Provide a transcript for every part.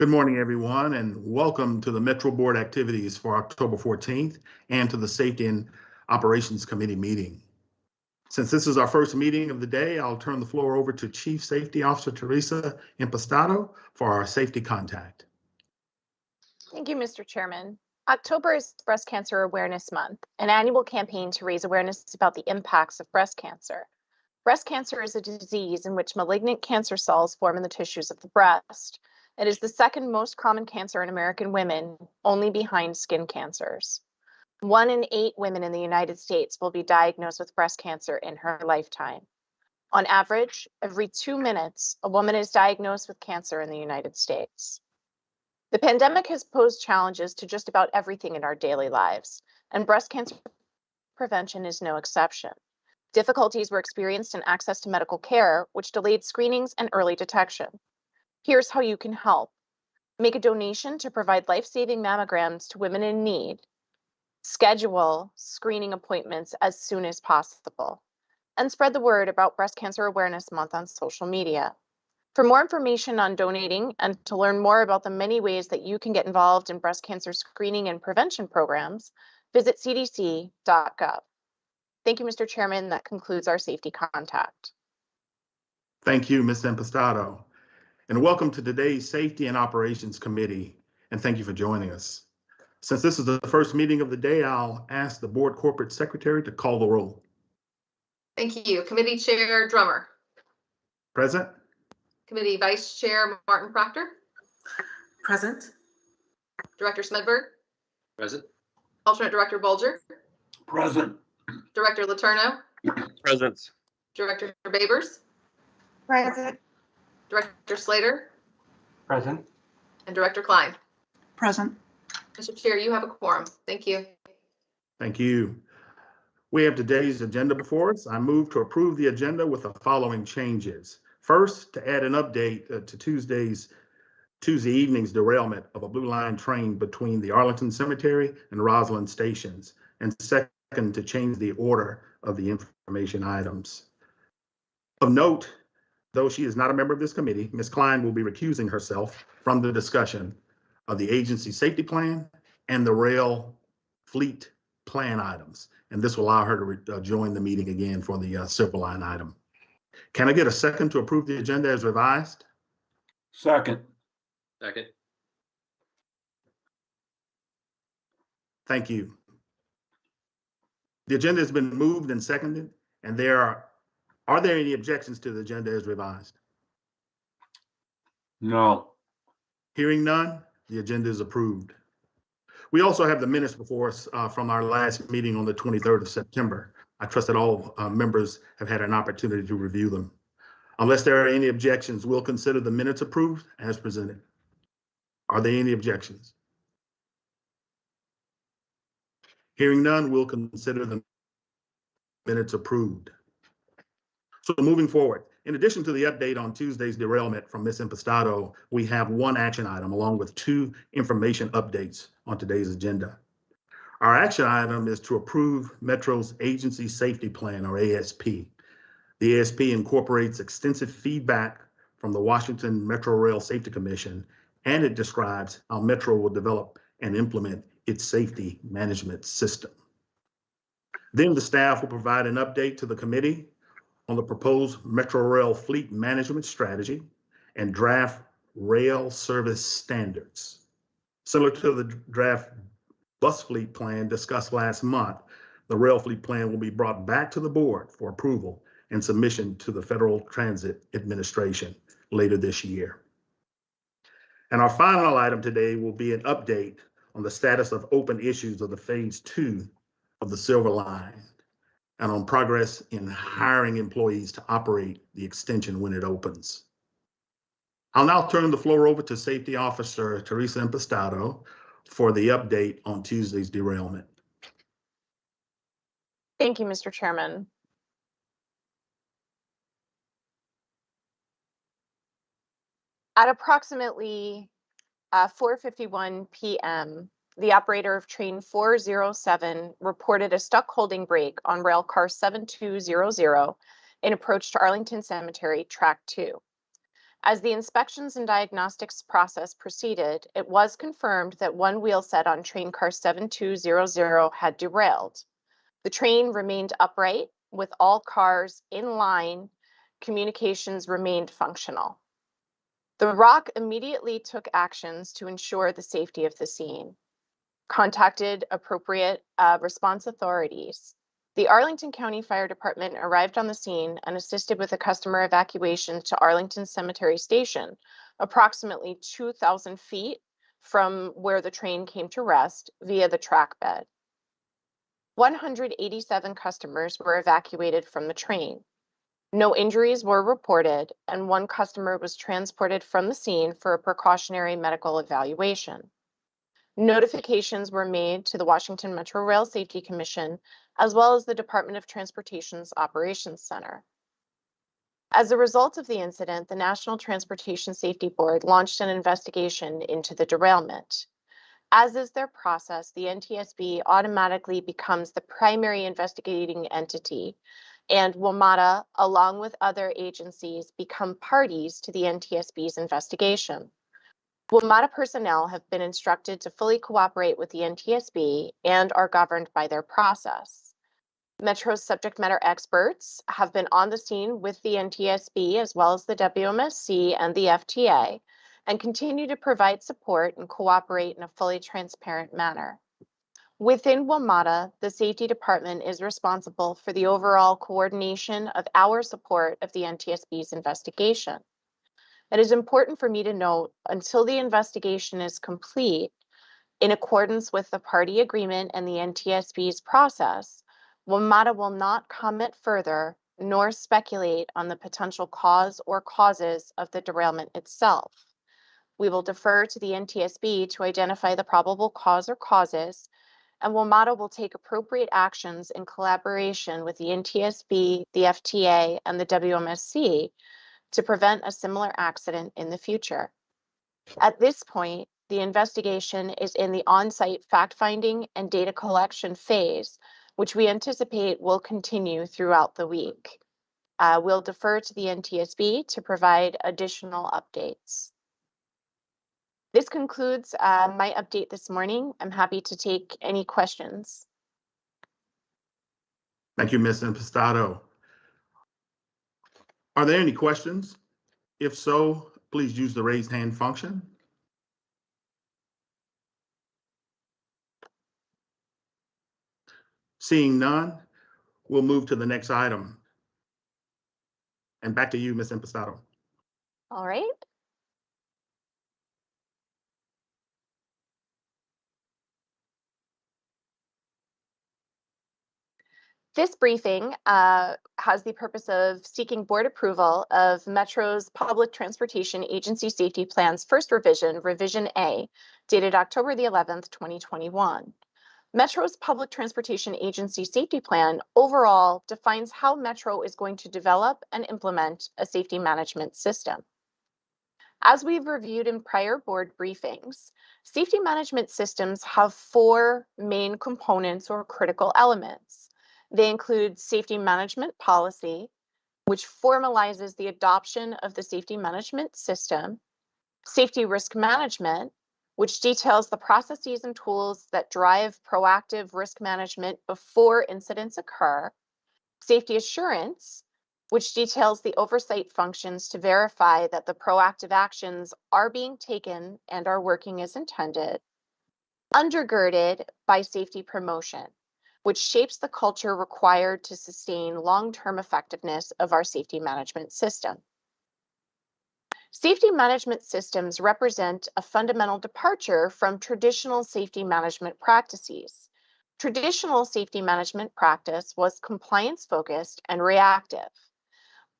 Good morning, everyone, and welcome to the Metro Board activities for October 14th and to the Safety and Operations Committee meeting. Since this is our first meeting of the day, I'll turn the floor over to Chief Safety Officer Teresa Impastato for our safety contact. Thank you, Mr. Chairman. October is Breast Cancer Awareness Month, an annual campaign to raise awareness about the impacts of breast cancer. Breast cancer is a disease in which malignant cancer cells form in the tissues of the breast. It is the second most common cancer in American women, only behind skin cancers. 1 in 8 women in the United States will be diagnosed with breast cancer in her lifetime. On average, every 2 minutes, a woman is diagnosed with cancer in the United States. The pandemic has posed challenges to just about everything in our daily lives, and breast cancer prevention is no exception. Difficulties were experienced in access to medical care, which delayed screenings and early detection. Here's how you can help. Make a donation to provide life-saving mammograms to women in need. Schedule screening appointments as soon as possible. And spread the word about Breast Cancer Awareness Month on social media. For more information on donating and to learn more about the many ways that you can get involved in breast cancer screening and prevention programs, visit cdc.gov. Thank you, Mr. Chairman. That concludes our safety contact. Thank you, Ms. Impastato, and welcome to today's Safety and Operations Committee, and thank you for joining us. Since this is the first meeting of the day, I'll ask the Board Corporate Secretary to call the roll. Thank you. Committee Chair Drummer. Present. Committee Vice Chair Martin Proctor. Present. Director Smedberg. Present. Alternate Director Bulger. Present. Director Letourneau. Present. Director Babers. Present. Director Slater. Present. And Director Klein. Present. Mr. Chair, you have a quorum. Thank you. Thank you. We have today's agenda before us. I move to approve the agenda with the following changes. First, to add an update to Tuesday evening's derailment of a Blue Line train between the Arlington Cemetery and Roslyn stations. And second, to change the order of the information items. Of note, though she is not a member of this committee, Ms. Klein will be recusing herself from the discussion of the agency safety plan and the rail fleet plan items. And this will allow her to join the meeting again for the silver line item. Can I get a second to approve the agenda as revised? Second. Second. Thank you. The agenda has been moved and seconded, and are there any objections to the agenda as revised? No. Hearing none, the agenda is approved. We also have the minutes before us from our last meeting on the 23rd of September. I trust that all members have had an opportunity to review them. Unless there are any objections, we'll consider the minutes approved as presented. Are there any objections? Hearing none, we'll consider the minutes approved. So moving forward, in addition to the update on Tuesday's derailment from Ms. Impastato, we have one action item along with 2 information updates on today's agenda. Our action item is to approve Metro's Agency Safety Plan, or ASP. The ASP incorporates extensive feedback from the Washington Metro Rail Safety Commission, and it describes how Metro will develop and implement its safety management system. Then the staff will provide an update to the committee on the proposed Metro Rail fleet management strategy and draft rail service standards. Similar to the draft bus fleet plan discussed last month, the rail fleet plan will be brought back to the board for approval and submission to the Federal Transit Administration later this year. And our final item today will be an update on the status of open issues of the phase 2 of the Silver Line and on progress in hiring employees to operate the extension when it opens. I'll now turn the floor over to Safety Officer Teresa Impastato for the update on Tuesday's derailment. Thank you, Mr. Chairman. At approximately 4:51 p.m., the operator of train 407 reported a stuck holding brake on rail car 7200 in approach to Arlington Cemetery, track 2. As the inspections and diagnostics process proceeded, it was confirmed that one wheel set on train car 7200 had derailed. The train remained upright with all cars in line. Communications remained functional. The ROC immediately took actions to ensure the safety of the scene, contacted appropriate response authorities. The Arlington County Fire Department arrived on the scene and assisted with a customer evacuation to Arlington Cemetery Station, approximately 2,000 feet from where the train came to rest via the track bed. 187 customers were evacuated from the train. No injuries were reported, and one customer was transported from the scene for a precautionary medical evaluation. Notifications were made to the Washington Metro Rail Safety Commission, as well as the Department of Transportation's Operations Center. As a result of the incident, the National Transportation Safety Board launched an investigation into the derailment. As is their process, the NTSB automatically becomes the primary investigating entity, and WMATA, along with other agencies, become parties to the NTSB's investigation. WMATA personnel have been instructed to fully cooperate with the NTSB and are governed by their process. Metro's subject matter experts have been on the scene with the NTSB as well as the WMSC and the FTA, and continue to provide support and cooperate in a fully transparent manner. Within WMATA, the Safety Department is responsible for the overall coordination of our support of the NTSB's investigation. It is important for me to note, until the investigation is complete, in accordance with the party agreement and the NTSB's process, WMATA will not comment further nor speculate on the potential cause or causes of the derailment itself. We will defer to the NTSB to identify the probable cause or causes, and WMATA will take appropriate actions in collaboration with the NTSB, the FTA, and the WMSC to prevent a similar accident in the future. At this point, the investigation is in the on-site fact-finding and data collection phase, which we anticipate will continue throughout the week. We'll defer to the NTSB to provide additional updates. This concludes my update this morning. I'm happy to take any questions. Thank you, Ms. Impastato. Are there any questions? If so, please use the raise hand function. Seeing none, we'll move to the next item. And back to you, Ms. Impastato. All right. This briefing has the purpose of seeking board approval of Metro's Public Transportation Agency Safety Plan's first revision, Revision A, dated October the 11th, 2021. Metro's Public Transportation Agency Safety Plan overall defines how Metro is going to develop and implement a safety management system. As we've reviewed in prior board briefings, safety management systems have four main components or critical elements. They include safety management policy, which formalizes the adoption of the safety management system, safety risk management, which details the processes and tools that drive proactive risk management before incidents occur, safety assurance, which details the oversight functions to verify that the proactive actions are being taken and are working as intended, undergirded by safety promotion, which shapes the culture required to sustain long-term effectiveness of our safety management system. Safety management systems represent a fundamental departure from traditional safety management practices. Traditional safety management practice was compliance-focused and reactive.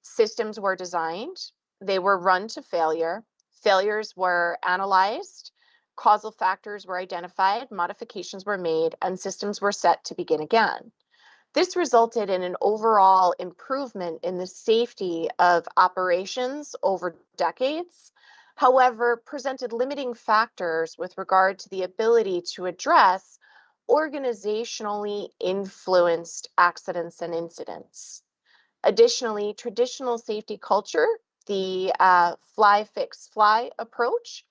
Systems were designed, they were run to failure, failures were analyzed, causal factors were identified, modifications were made, and systems were set to begin again. This resulted in an overall improvement in the safety of operations over decades, however, presented limiting factors with regard to the ability to address organizationally influenced accidents and incidents. Additionally, traditional safety culture the fly, fix, fly approach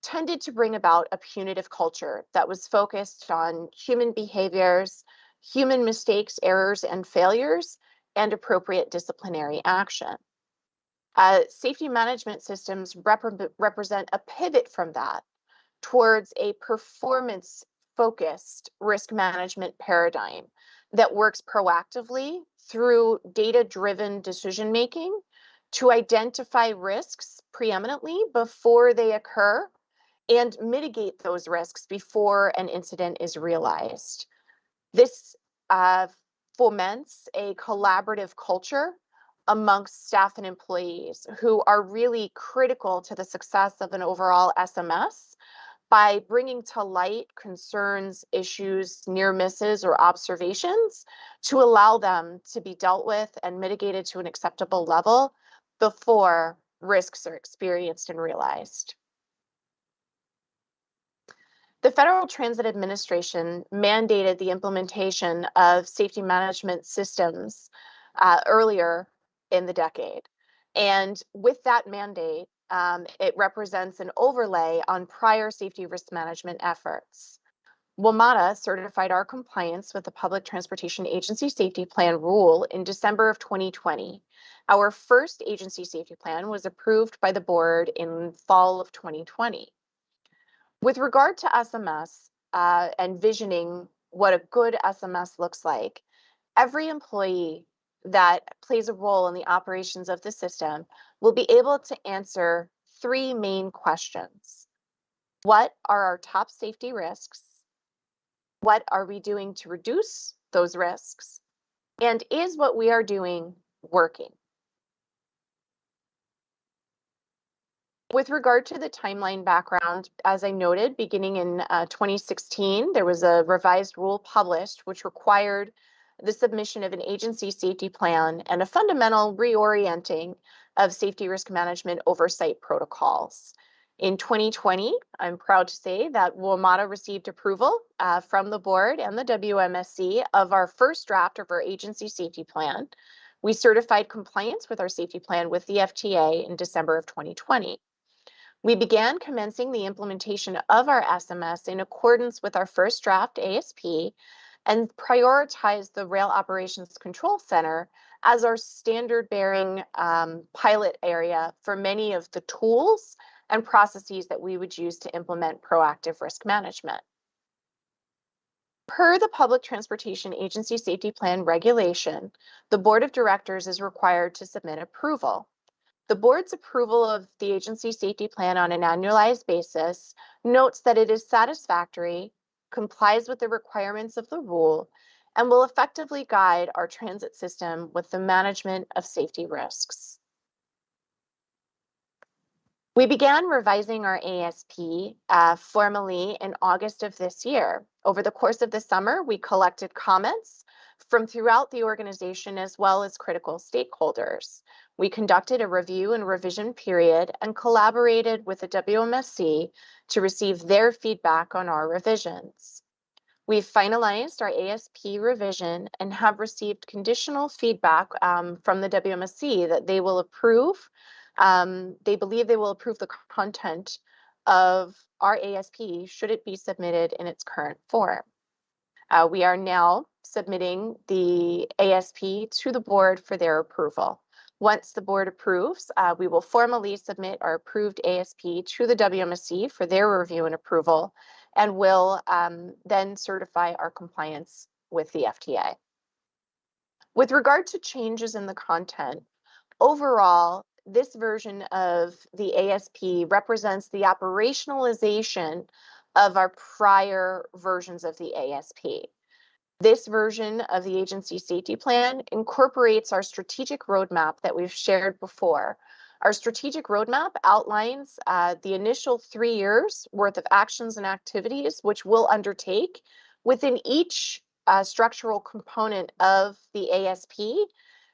tended to bring about a punitive culture that was focused on human behaviors, human mistakes, errors, and failures, and appropriate disciplinary action. Safety management systems represent a pivot from that towards a performance-focused risk management paradigm that works proactively through data-driven decision-making to identify risks preeminently before they occur and mitigate those risks before an incident is realized. This foments a collaborative culture amongst staff and employees who are really critical to the success of an overall SMS by bringing to light concerns, issues, near misses, or observations to allow them to be dealt with and mitigated to an acceptable level before risks are experienced and realized. The Federal Transit Administration mandated the implementation of safety management systems earlier in the decade. And with that mandate, it represents an overlay on prior safety risk management efforts. WMATA certified our compliance with the Public Transportation Agency Safety Plan rule in December of 2020. Our first agency safety plan was approved by the board in fall of 2020. With regard to SMS and visioning what a good SMS looks like, every employee that plays a role in the operations of the system will be able to answer three main questions. What are our top safety risks? What are we doing to reduce those risks? And is what we are doing working? With regard to the timeline background, as I noted, beginning in 2016, there was a revised rule published which required the submission of an agency safety plan and a fundamental reorienting of safety risk management oversight protocols. In 2020, I'm proud to say that WMATA received approval from the board and the WMSC of our first draft of our agency safety plan. We certified compliance with our safety plan with the FTA in December of 2020. We began commencing the implementation of our SMS in accordance with our first draft ASP and prioritized the Rail Operations Control Center as our standard-bearing pilot area for many of the tools and processes that we would use to implement proactive risk management. Per the Public Transportation Agency Safety Plan regulation, the Board of Directors is required to submit approval. The board's approval of the agency safety plan on an annualized basis notes that it is satisfactory, complies with the requirements of the rule, and will effectively guide our transit system with the management of safety risks. We began revising our ASP formally in August of this year. Over the course of the summer, we collected comments from throughout the organization as well as critical stakeholders. We conducted a review and revision period and collaborated with the WMSC to receive their feedback on our revisions. We've finalized our ASP revision and have received conditional feedback from the WMSC that they will approve. They believe they will approve the content of our ASP should it be submitted in its current form. We are now submitting the ASP to the board for their approval. Once the board approves, we will formally submit our approved ASP to the WMSC for their review and approval, and will then certify our compliance with the FTA. With regard to changes in the content, overall, this version of the ASP represents the operationalization of our prior versions of the ASP. This version of the agency safety plan incorporates our strategic roadmap that we've shared before. Our strategic roadmap outlines the initial 3 years worth of actions and activities which we'll undertake within each structural component of the ASP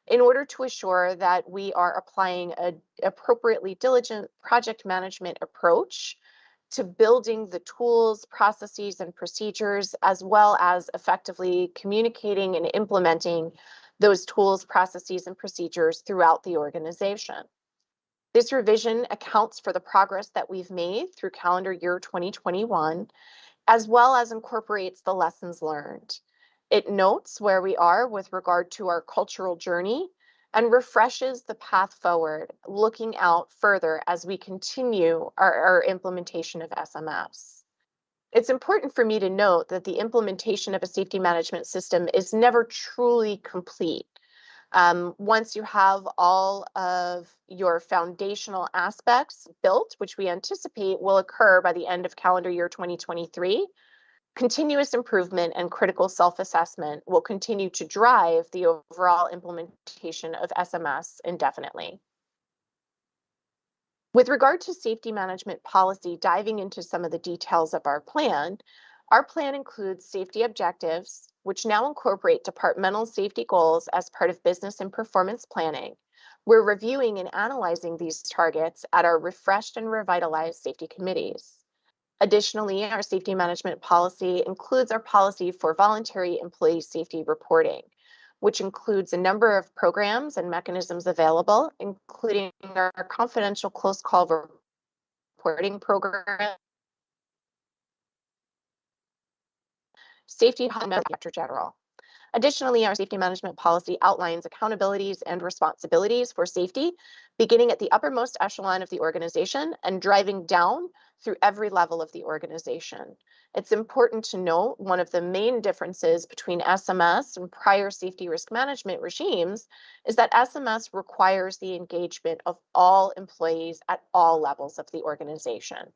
in order to assure that we are applying an appropriately diligent project management approach to building the tools, processes, and procedures, as well as effectively communicating and implementing those tools, processes, and procedures throughout the organization. This revision accounts for the progress that we've made through calendar year 2021, as well as incorporates the lessons learned. It notes where we are with regard to our cultural journey and refreshes the path forward, looking out further as we continue our implementation of SMS. It's important for me to note that the implementation of a safety management system is never truly complete. Once you have all of your foundational aspects built, which we anticipate will occur by the end of calendar year 2023, continuous improvement and critical self-assessment will continue to drive the overall implementation of SMS indefinitely. With regard to safety management policy, diving into some of the details of our plan includes safety objectives, which now incorporate departmental safety goals as part of business and performance planning. We're reviewing and analyzing these targets at our refreshed and revitalized safety committees. Additionally, our safety management policy includes our policy for voluntary employee safety reporting, which includes a number of programs and mechanisms available, including our confidential close call reporting program, safety director general. Additionally, our safety management policy outlines accountabilities and responsibilities for safety, beginning at the uppermost echelon of the organization and driving down through every level of the organization. It's important to note one of the main differences between SMS and prior safety risk management regimes is that SMS requires the engagement of all employees at all levels of the organization.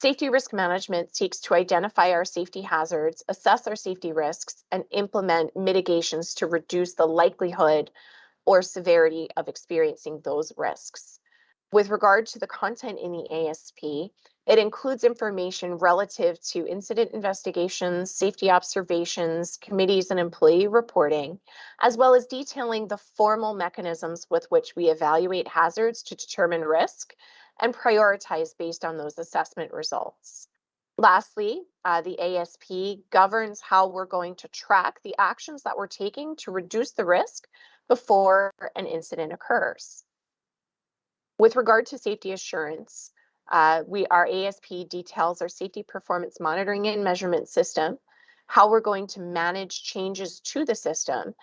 Safety risk management seeks to identify our safety hazards, assess our safety risks, and implement mitigations to reduce the likelihood or severity of experiencing those risks. With regard to the content in the ASP, it includes information relative to incident investigations, safety observations, committees, and employee reporting, as well as detailing the formal mechanisms with which we evaluate hazards to determine risk and prioritize based on those assessment results. Lastly, the ASP governs how we're going to track the actions that we're taking to reduce the risk before an incident occurs. With regard to safety assurance, our ASP details our safety performance monitoring and measurement system, how we're going to manage changes to the system,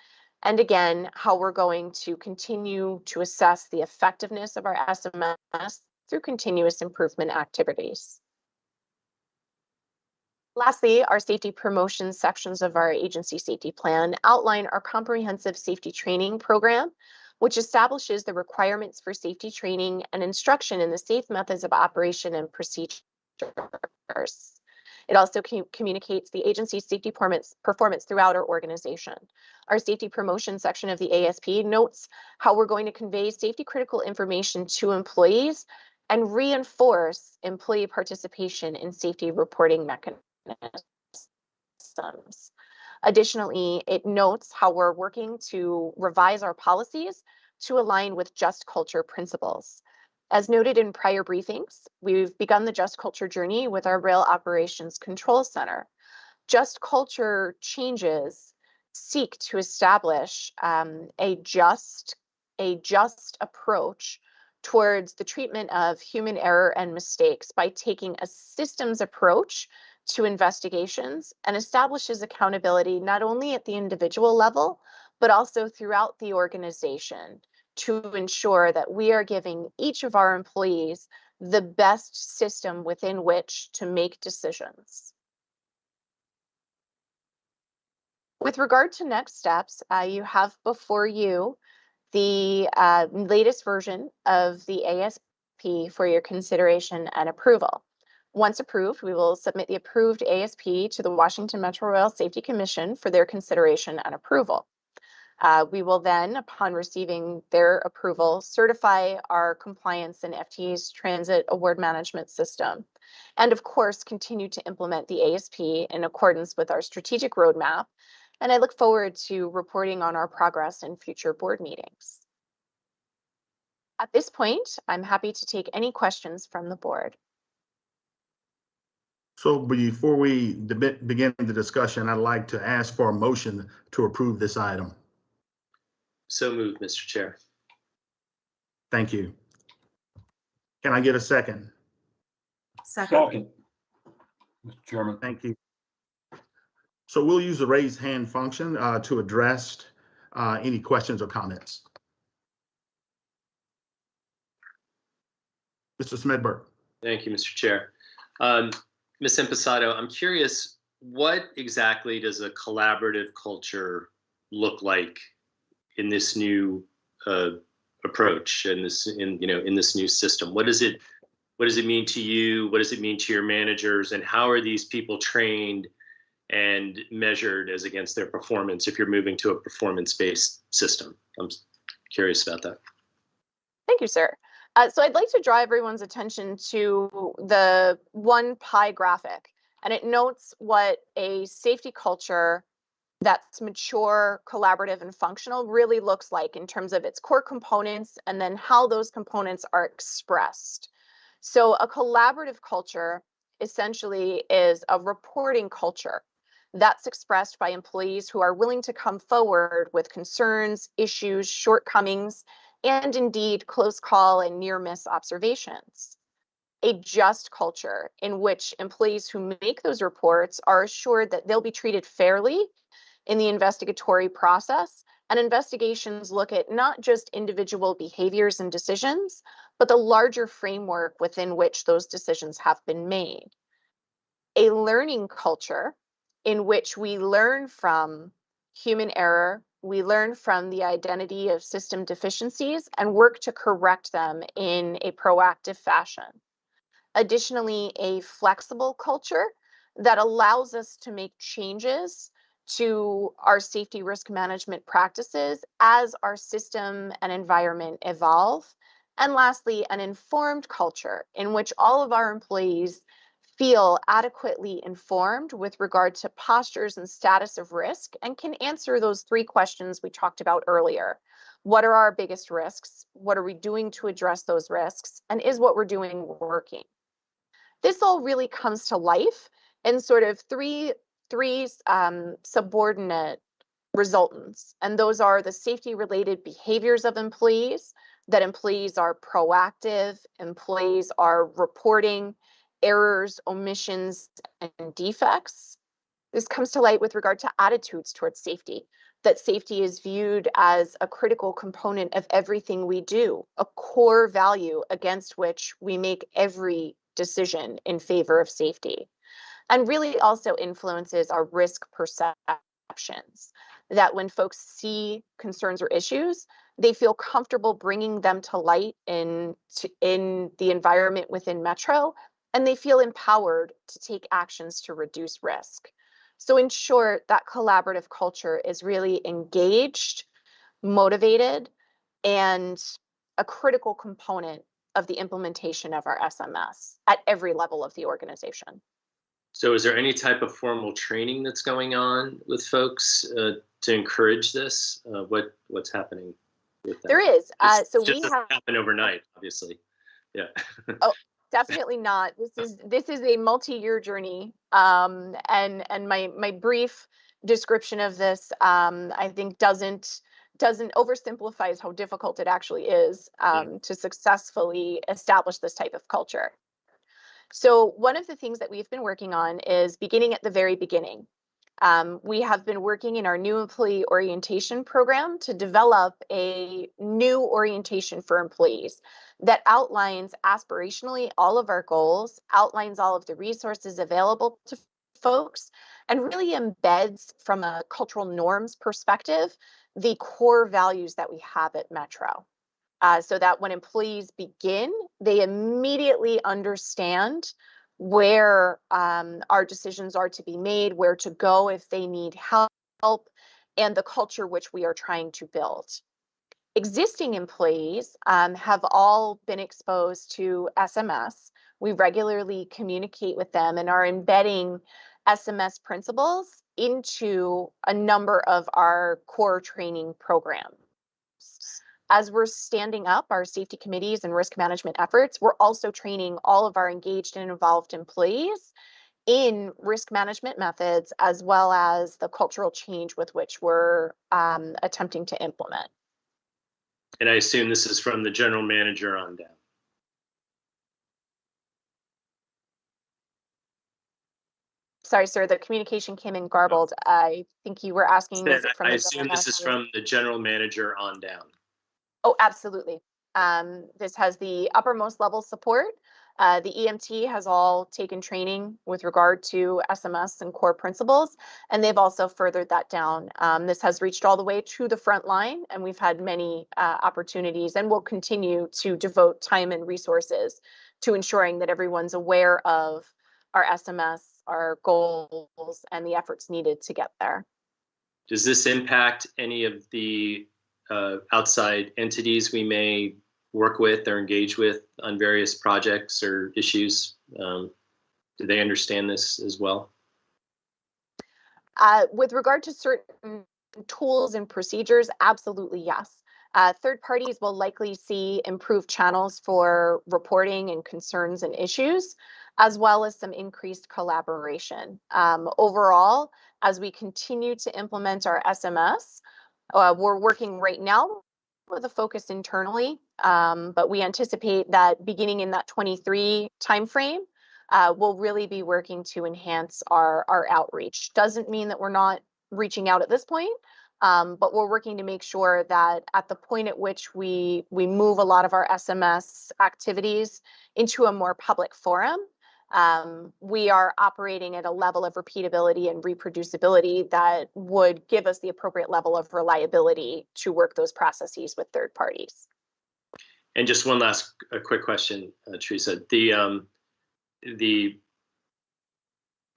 and again, how we're going to continue to assess the effectiveness of our SMS through continuous improvement activities. Lastly, our safety promotion sections of our agency safety plan outline our comprehensive safety training program, which establishes the requirements for safety training and instruction in the safe methods of operation and procedures. It also communicates the agency's safety performance throughout our organization. Our safety promotion section of the ASP notes how we're going to convey safety critical information to employees and reinforce employee participation in safety reporting mechanisms. Additionally, it notes how we're working to revise our policies to align with just culture principles. As noted in prior briefings, we've begun the just culture journey with our Rail Operations Control Center. Just culture changes seek to establish a just approach towards the treatment of human error and mistakes by taking a systems approach to investigations and establishes accountability not only at the individual level, but also throughout the organization to ensure that we are giving each of our employees the best system within which to make decisions. With regard to next steps, you have before you the latest version of the ASP for your consideration and approval. Once approved, we will submit the approved ASP to the Washington Metro Rail Safety Commission for their consideration and approval. We will then, upon receiving their approval, certify our compliance in FTE's Transit Award Management System, and of course, continue to implement the ASP in accordance with our strategic roadmap. And I look forward to reporting on our progress in future board meetings. At this point, I'm happy to take any questions from the board. So before we begin the discussion, I'd like to ask for a motion to approve this item. So moved, Mr. Chair. Thank you. Can I get a second? Second. Mr. Chairman. Thank you. So we'll use the raise hand function to address any questions or comments. Mr. Smedberg. Thank you, Mr. Chair. Ms. Impastato, I'm curious, what exactly does a collaborative culture look like in this new approach and in this new system? What does it mean to you? What does it mean to your managers? And how are these people trained and measured as against their performance if you're moving to a performance-based system? I'm curious about that. Thank you, sir. So I'd like to draw everyone's attention to the one pie graphic, and it notes what a safety culture that's mature, collaborative, and functional really looks like in terms of its core components and then how those components are expressed. So a collaborative culture essentially is a reporting culture that's expressed by employees who are willing to come forward with concerns, issues, shortcomings, and indeed close call and near miss observations. A just culture in which employees who make those reports are assured that they'll be treated fairly in the investigatory process, and investigations look at not just individual behaviors and decisions, but the larger framework within which those decisions have been made. A learning culture in which we learn from human error, we learn from the identity of system deficiencies and work to correct them in a proactive fashion. Additionally, a flexible culture that allows us to make changes to our safety risk management practices as our system and environment evolve. And lastly, an informed culture in which all of our employees feel adequately informed with regard to postures and status of risk and can answer those three questions we talked about earlier. What are our biggest risks? What are we doing to address those risks? And is what we're doing working? This all really comes to life in sort of three subordinate resultants. And those are the safety related behaviors of employees, that employees are proactive, employees are reporting errors, omissions, and defects. This comes to light with regard to attitudes towards safety, that safety is viewed as a critical component of everything we do, a core value against which we make every decision in favor of safety. And really also influences our risk perceptions, that when folks see concerns or issues, they feel comfortable bringing them to light in the environment within Metro, and they feel empowered to take actions to reduce risk. So in short, that collaborative culture is really engaged, motivated, and a critical component of the implementation of our SMS at every level of the organization. So is there any type of formal training that's going on with folks to encourage this? What's happening with that? There is. So just we doesn't have happen overnight, obviously. Yeah. Oh, definitely not. This is a multi-year journey. And my brief description of this, I think doesn't oversimplifies how difficult it actually is to successfully establish this type of culture. So one of the things that we've been working on is beginning at the very beginning. We have been working in our new employee orientation program to develop a new orientation for employees that outlines aspirationally all of our goals, outlines all of the resources available to folks, and really embeds from a cultural norms perspective the core values that we have at Metro. So that when employees begin, they immediately understand where our decisions are to be made, where to go if they need help, and the culture which we are trying to build. Existing employees have all been exposed to SMS. We regularly communicate with them and are embedding SMS principles into a number of our core training programs. As we're standing up our safety committees and risk management efforts, we're also training all of our engaged and involved employees in risk management methods, as well as the cultural change with which we're attempting to implement. And I assume this is from the general manager on down. Sorry, sir, the communication came in garbled. I think you were asking, is it from I the assume general this is manager? from the general manager on down. Oh, absolutely. This has the uppermost level support. The EMT has all taken training with regard to SMS and core principles, and they've also furthered that down. This has reached all the way to the front line, and we've had many opportunities and will continue to devote time and resources to ensuring that everyone's aware of our SMS, our goals, and the efforts needed to get there. Does this impact any of the outside entities we may work with or engage with on various projects or issues? Do they understand this as well? With regard to certain tools and procedures, absolutely yes. Third parties will likely see improved channels for reporting and concerns and issues, as well as some increased collaboration. Overall, as we continue to implement our SMS, we're working right now with a focus internally, but we anticipate that beginning in that 23 timeframe, we'll really be working to enhance our outreach. Doesn't mean that we're not reaching out at this point, but we're working to make sure that at the point at which we move a lot of our SMS activities into a more public forum, we are operating at a level of repeatability and reproducibility that would give us the appropriate level of reliability to work those processes with third parties. And just one last quick question, Teresa.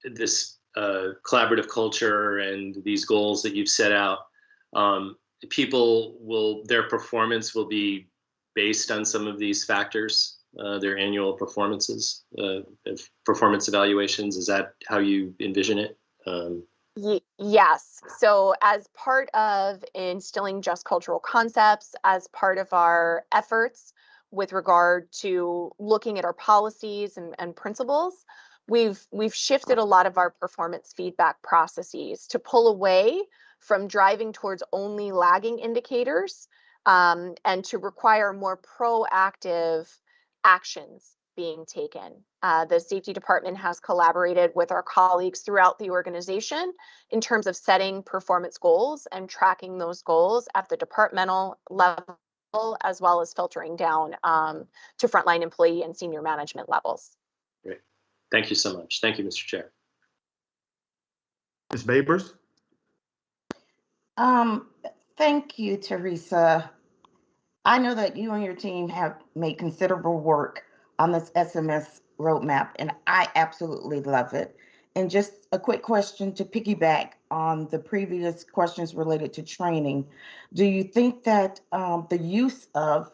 This collaborative culture and these goals that you've set out, their performance will be based on some of these factors, their annual performances, performance evaluations. Is that how you envision it? Yes. So as part of instilling just cultural concepts, as part of our efforts with regard to looking at our policies and principles, we've shifted a lot of our performance feedback processes to pull away from driving towards only lagging indicators, and to require more proactive actions being taken. The safety department has collaborated with our colleagues throughout the organization in terms of setting performance goals and tracking those goals at the departmental level, as well as filtering down to frontline employee and senior management levels. Great. Thank you so much. Thank you, Mr. Chair. Ms. Babers? Thank you, Teresa. I know that you and your team have made considerable work on this SMS roadmap, and I absolutely love it. And just a quick question to piggyback on the previous questions related to training. Do you think that the use of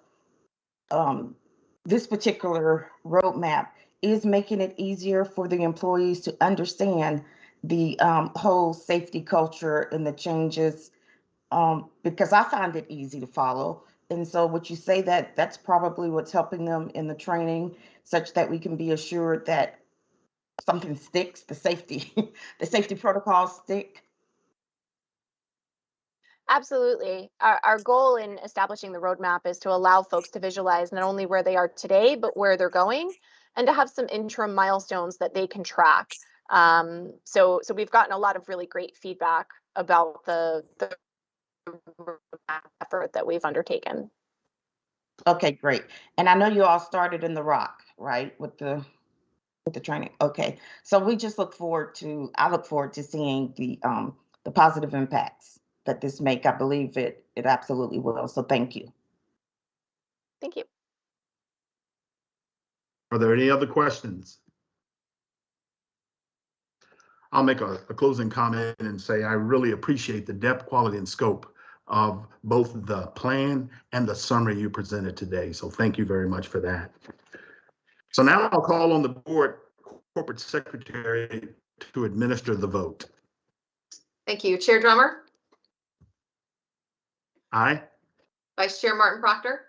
this particular roadmap is making it easier for the employees to understand the whole safety culture and the changes? Because I find it easy to follow. And so would you say that that's probably what's helping them in the training, such that we can be assured that something sticks, the safety protocols stick? Absolutely. Our goal in establishing the roadmap is to allow folks to visualize not only where they are today, but where they're going, and to have some interim milestones that they can track. So we've gotten a lot of really great feedback about the effort that we've undertaken. Okay, great. And I know you all started in the Rock, right, with the training. Okay, so we just I look forward to seeing the positive impacts that this make. I believe it absolutely will. So thank you. Thank you. Are there any other questions? I'll make a closing comment and say I really appreciate the depth, quality, and scope of both the plan and the summary you presented today. So thank you very much for that. So now I'll call on the board corporate secretary to administer the vote. Thank you. Chair Drummer, Aye. Vice Chair Martin Proctor,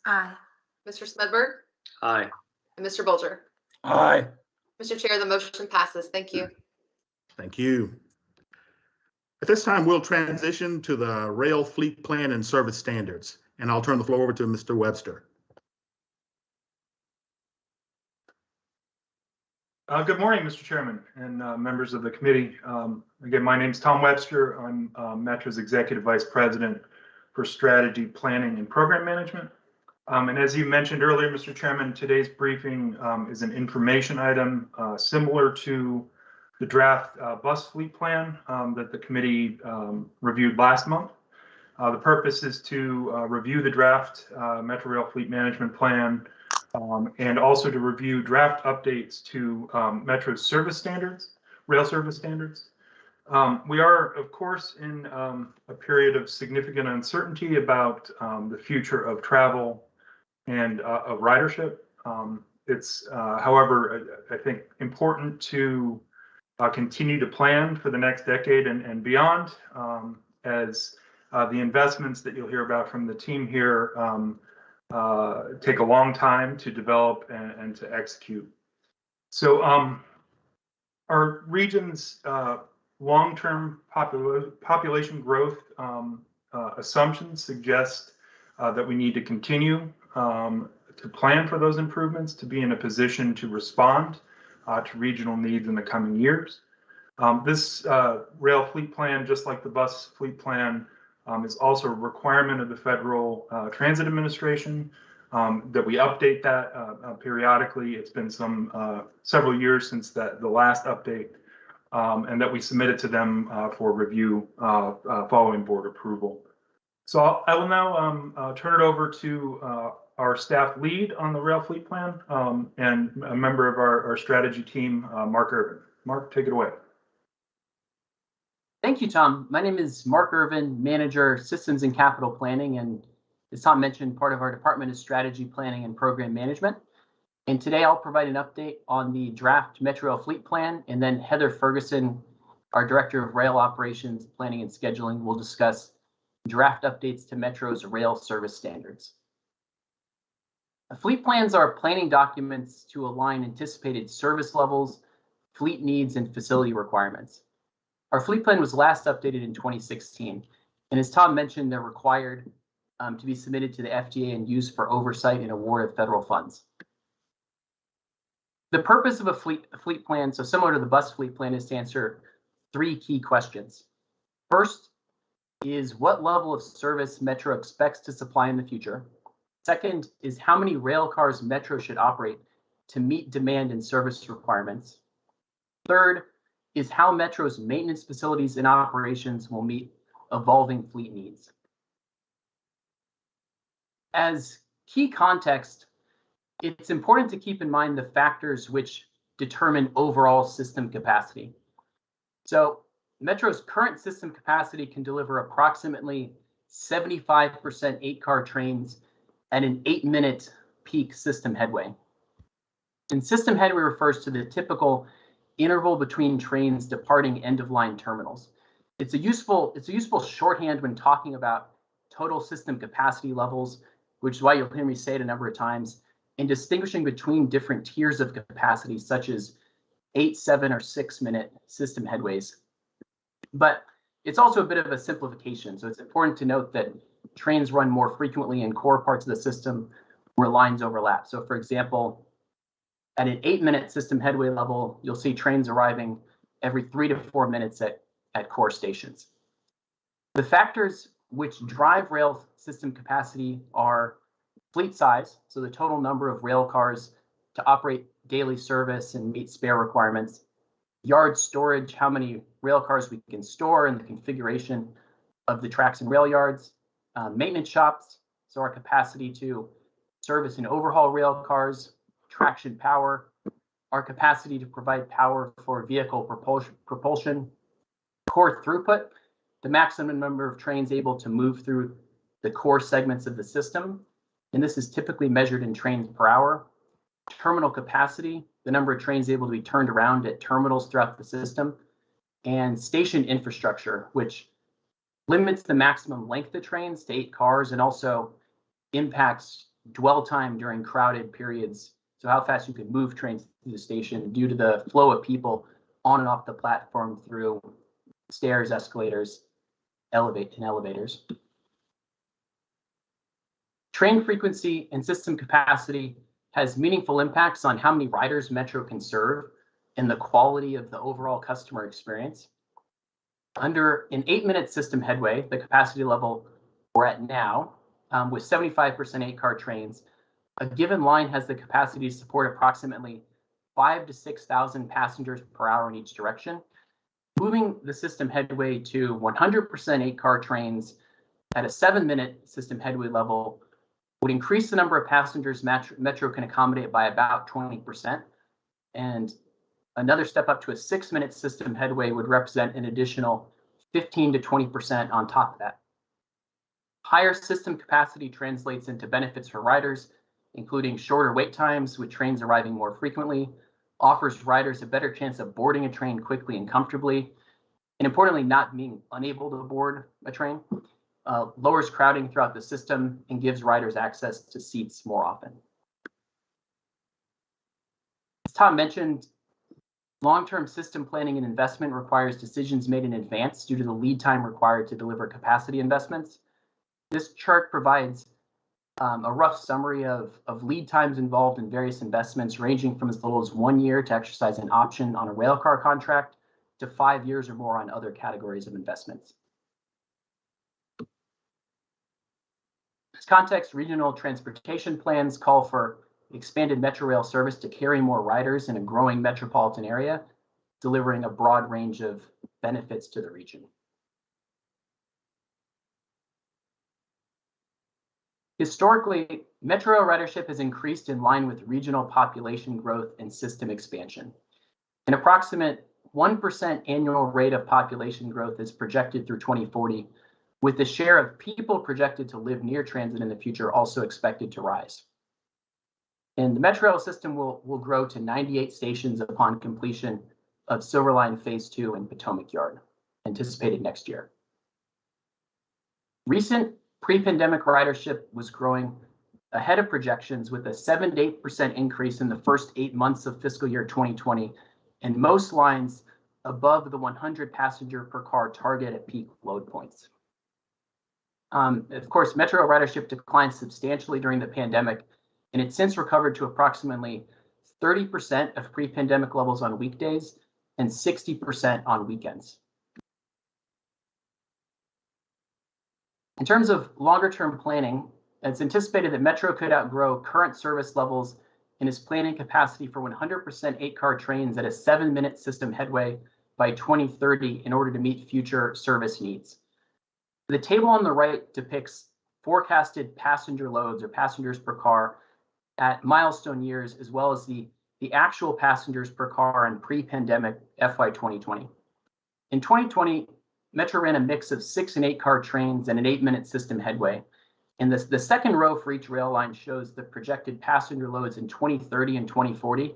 Aye. Mr. Smedberg, Aye. and Mr. Bolger. Aye. Mr. Chair, the motion passes. Thank you. Thank you. At this time, we'll transition to the rail fleet plan and service standards. And I'll turn the floor over to Mr. Webster. Good morning, Mr. Chairman and members of the committee. Again, my name is Tom Webster. I'm Metro's Executive Vice President for Strategy, Planning, and Program Management. And as you mentioned earlier, Mr. Chairman, today's briefing is an information item similar to the draft bus fleet plan that the committee reviewed last month. The purpose is to review the draft Metro Rail Fleet Management Plan and also to review draft updates to Metro's service standards, rail service standards. We are, of course, in a period of significant uncertainty about the future of travel and of ridership. It's, however, I think important to continue to plan for the next decade and beyond, as the investments that you'll hear about from the team here take a long time to develop and to execute. So our region's long-term population growth assumptions suggest that we need to continue to plan for those improvements, to be in a position to respond to regional needs in the coming years. This rail fleet plan, just like the bus fleet plan, is also a requirement of the Federal Transit Administration that we update that periodically. It's been several years since the last update, and that we submitted to them for review following board approval. So I will now turn it over to our staff lead on the rail fleet plan and a member of our strategy team, Mark Irvin. Mark, take it away. Thank you, Tom. My name is Mark Irvin, Manager, Systems and Capital Planning, and as Tom mentioned, part of our department is Strategy, Planning, and Program Management. And today I'll provide an update on the draft Metro Rail Fleet Plan, and then Heather Ferguson, our Director of Rail Operations, Planning, and Scheduling, will discuss draft updates to Metro's rail service standards. Fleet plans are planning documents to align anticipated service levels, fleet needs, and facility requirements. Our fleet plan was last updated in 2016, and as Tom mentioned, they're required to be submitted to the FDA and used for oversight and award of federal funds. The purpose of a fleet plan, so similar to the bus fleet plan, is to answer three key questions. First is what level of service Metro expects to supply in the future. Second is how many rail cars Metro should operate to meet demand and service requirements. Third is how Metro's maintenance facilities and operations will meet evolving fleet needs. As key context, it's important to keep in mind the factors which determine overall system capacity. So Metro's current system capacity can deliver approximately 75% 8-car trains at an 8-minute peak system headway. And system headway refers to the typical interval between trains departing end-of-line terminals. It's a useful shorthand when talking about total system capacity levels, which is why you'll hear me say it a number of times, and distinguishing between different tiers of capacity, such as 8, 7, or 6-minute system headways. But it's also a bit of a simplification, so it's important to note that trains run more frequently in core parts of the system where lines overlap. So for example, at an 8-minute system headway level, you'll see trains arriving every 3 to 4 minutes at core stations. The factors which drive rail system capacity are fleet size, so the total number of rail cars to operate daily service and meet spare requirements, yard storage, how many rail cars we can store, and the configuration of the tracks and rail yards, maintenance shops, so our capacity to service and overhaul rail cars, traction power, our capacity to provide power for vehicle propulsion, core throughput, the maximum number of trains able to move through the core segments of the system, and this is typically measured in trains per hour, terminal capacity, the number of trains able to be turned around at terminals throughout the system, and station infrastructure, which limits the maximum length of trains to 8 cars and also impacts dwell time during crowded periods. So how fast you can move trains through the station due to the flow of people on and off the platform through stairs, escalators, elevators. Train frequency and system capacity has meaningful impacts on how many riders Metro can serve and the quality of the overall customer experience. Under an 8-minute system headway, the capacity level we're at now, with 75% 8-car trains, a given line has the capacity to support approximately 5,000 to 6,000 passengers per hour in each direction. Moving the system headway to 100% 8-car trains at a 7-minute system headway level would increase the number of passengers Metro can accommodate by about 20%. And another step up to a 6-minute system headway would represent an additional 15 to 20% on top of that. Higher system capacity translates into benefits for riders, including shorter wait times with trains arriving more frequently, offers riders a better chance of boarding a train quickly and comfortably, and importantly, not being unable to board a train, lowers crowding throughout the system, and gives riders access to seats more often. As Tom mentioned, long-term system planning and investment requires decisions made in advance due to the lead time required to deliver capacity investments. This chart provides a rough summary of lead times involved in various investments, ranging from as little as 1 year to exercise an option on a railcar contract to 5 years or more on other categories of investments. In this context, regional transportation plans call for expanded Metro Rail service to carry more riders in a growing metropolitan area, delivering a broad range of benefits to the region. Historically, Metro Rail ridership has increased in line with regional population growth and system expansion. An approximate 1% annual rate of population growth is projected through 2040, with the share of people projected to live near transit in the future also expected to rise. And the Metro Rail system will grow to 98 stations upon completion of Silver Line Phase 2 in Potomac Yard, anticipated next year. Recent pre-pandemic ridership was growing ahead of projections, with a 7 to 8% increase in the first 8 months of fiscal year 2020, and most lines above the 100 passenger per car target at peak load points. Of course, Metro ridership declined substantially during the pandemic, and it's since recovered to approximately 30% of pre-pandemic levels on weekdays and 60% on weekends. In terms of longer-term planning, it's anticipated that Metro could outgrow current service levels and is planning capacity for 100% 8-car trains at a 7-minute system headway by 2030 in order to meet future service needs. The table on the right depicts forecasted passenger loads or passengers per car at milestone years, as well as the actual passengers per car in pre-pandemic FY 2020. In 2020, Metro ran a mix of 6 and 8-car trains and an 8-minute system headway. And the second row for each rail line shows the projected passenger loads in 2030 and 2040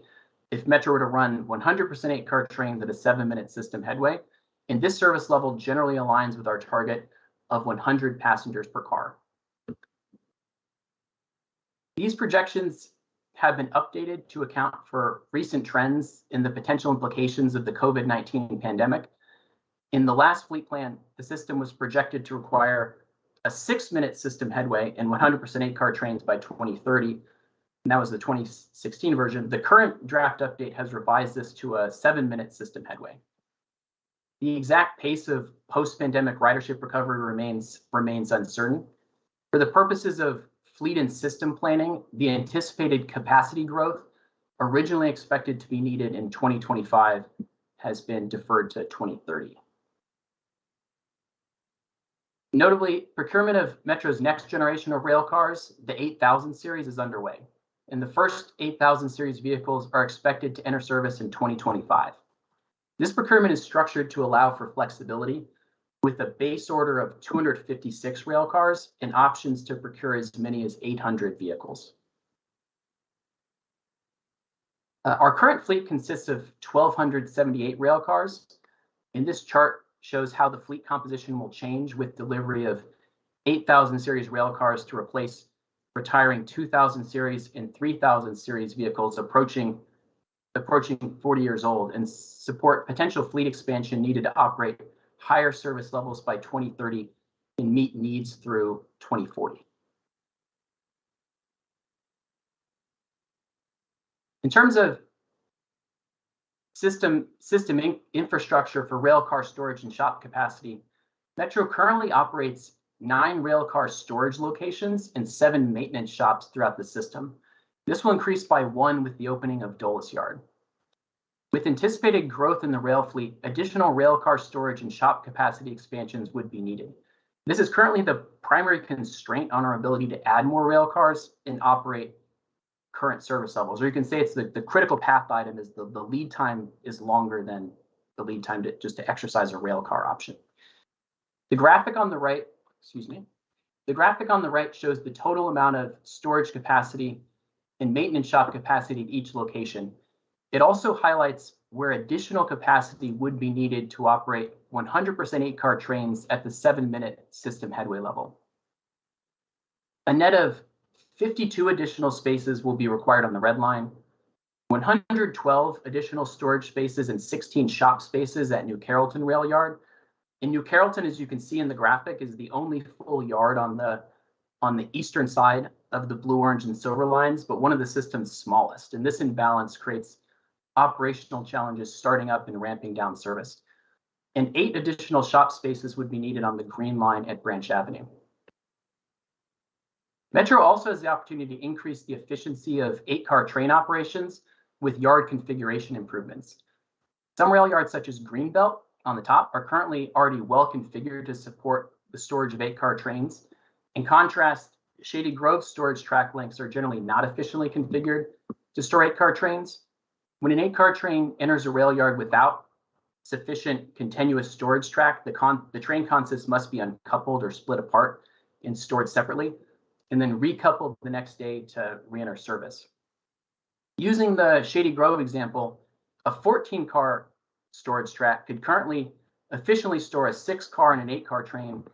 if Metro were to run 100% 8-car trains at a 7-minute system headway. And this service level generally aligns with our target of 100 passengers per car. These projections have been updated to account for recent trends and the potential implications of the COVID-19 pandemic. In the last fleet plan, the system was projected to require a 6-minute system headway and 100% 8-car trains by 2030. And that was the 2016 version. The current draft update has revised this to a 7-minute system headway. The exact pace of post-pandemic ridership recovery remains uncertain. For the purposes of fleet and system planning, the anticipated capacity growth originally expected to be needed in 2025 has been deferred to 2030. Notably, procurement of Metro's next generation of rail cars, the 8000 series, is underway, and the first 8000 series vehicles are expected to enter service in 2025. This procurement is structured to allow for flexibility, with a base order of 256 rail cars and options to procure as many as 800 vehicles. Our current fleet consists of 1,278 rail cars, and this chart shows how the fleet composition will change with delivery of 8000 series rail cars to replace retiring 2000 series and 3000 series vehicles approaching 40 years old, and support potential fleet expansion needed to operate higher service levels by 2030 and meet needs through 2040. In terms of infrastructure for rail car storage and shop capacity, Metro currently operates 9 rail car storage locations and 7 maintenance shops throughout the system. This will increase by 1 with the opening of Dulles Yard. With anticipated growth in the rail fleet, additional rail car storage and shop capacity expansions would be needed. This is currently the primary constraint on our ability to add more rail cars and operate current service levels. Or you can say it's the critical path item is the lead time is longer than the lead time to exercise a rail car option. The graphic on the right, the graphic on the right shows the total amount of storage capacity and maintenance shop capacity at each location. It also highlights where additional capacity would be needed to operate 100% 8-car trains at the 7-minute system headway level. A net of 52 additional spaces will be required on the red line, 112 additional storage spaces and 16 shop spaces at New Carrollton Rail Yard. And New Carrollton, as you can see in the graphic, is the only full yard on the eastern side of the blue, orange, and silver lines, but one of the system's smallest. And this imbalance creates operational challenges starting up and ramping down service. And 8 additional shop spaces would be needed on the green line at Branch Avenue. Metro also has the opportunity to increase the efficiency of 8-car train operations with yard configuration improvements. Some rail yards, such as Greenbelt on the top, are currently already well configured to support the storage of 8-car trains. In contrast, Shady Grove storage track lengths are generally not efficiently configured to store 8-car trains. When an 8-car train enters a rail yard without sufficient continuous storage track, the train consists must be uncoupled or split apart and stored separately, and then recoupled the next day to re-enter service. Using the Shady Grove example, a 14-car storage track could currently efficiently store a 6-car and an 8-car train,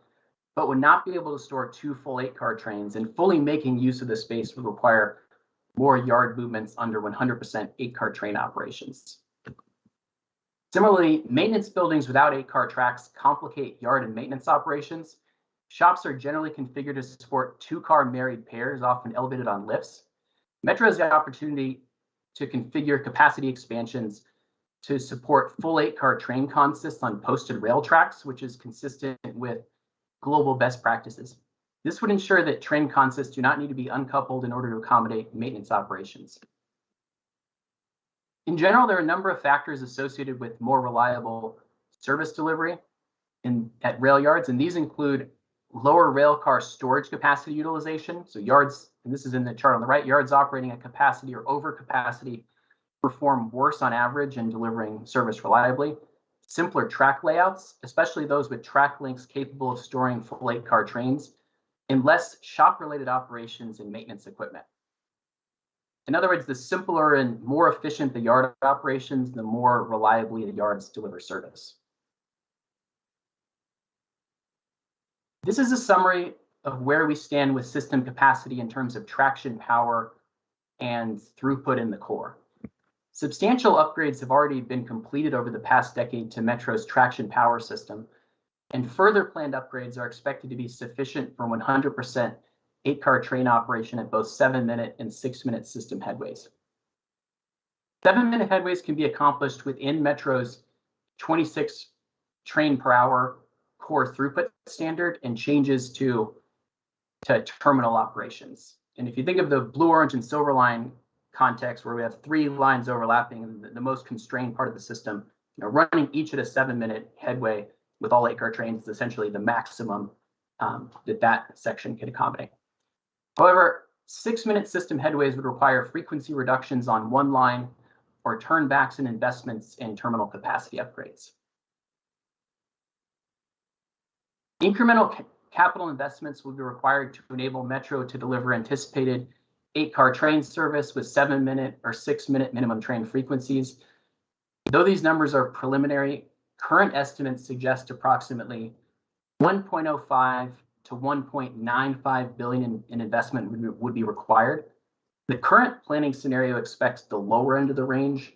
but would not be able to store 2 full 8-car trains, and fully making use of the space would require more yard movements under 100% 8-car train operations. Similarly, maintenance buildings without 8-car tracks complicate yard and maintenance operations. Shops are generally configured to support 2-car married pairs, often elevated on lifts. Metro has the opportunity to configure capacity expansions to support full 8-car train consists on posted rail tracks, which is consistent with global best practices. This would ensure that train consists do not need to be uncoupled in order to accommodate maintenance operations. In general, there are a number of factors associated with more reliable service delivery at rail yards, and these include lower rail car storage capacity utilization. So yards, and this is in the chart on the right, yards operating at capacity or over capacity perform worse on average in delivering service reliably. Simpler track layouts, especially those with track links capable of storing full 8-car trains, and less shop-related operations and maintenance equipment. In other words, the simpler and more efficient the yard operations, the more reliably the yards deliver service. This is a summary of where we stand with system capacity in terms of traction power and throughput in the core. Substantial upgrades have already been completed over the past decade to Metro's traction power system, and further planned upgrades are expected to be sufficient for 100% 8-car train operation at both 7-minute and 6-minute system headways. 7-minute headways can be accomplished within Metro's 26 train per hour core throughput standard and changes to terminal operations. And if you think of the blue, orange, and silver line context where we have 3 lines overlapping in the most constrained part of the system, running each at a 7-minute headway with all 8-car trains is essentially the maximum that section can accommodate. However, 6-minute system headways would require frequency reductions on one line or turnbacks and investments in terminal capacity upgrades. Incremental capital investments will be required to enable Metro to deliver anticipated 8-car train service with 7-minute or 6-minute minimum train frequencies. Though these numbers are preliminary, current estimates suggest approximately $1.05 to $1.95 billion in investment would be required. The current planning scenario expects the lower end of the range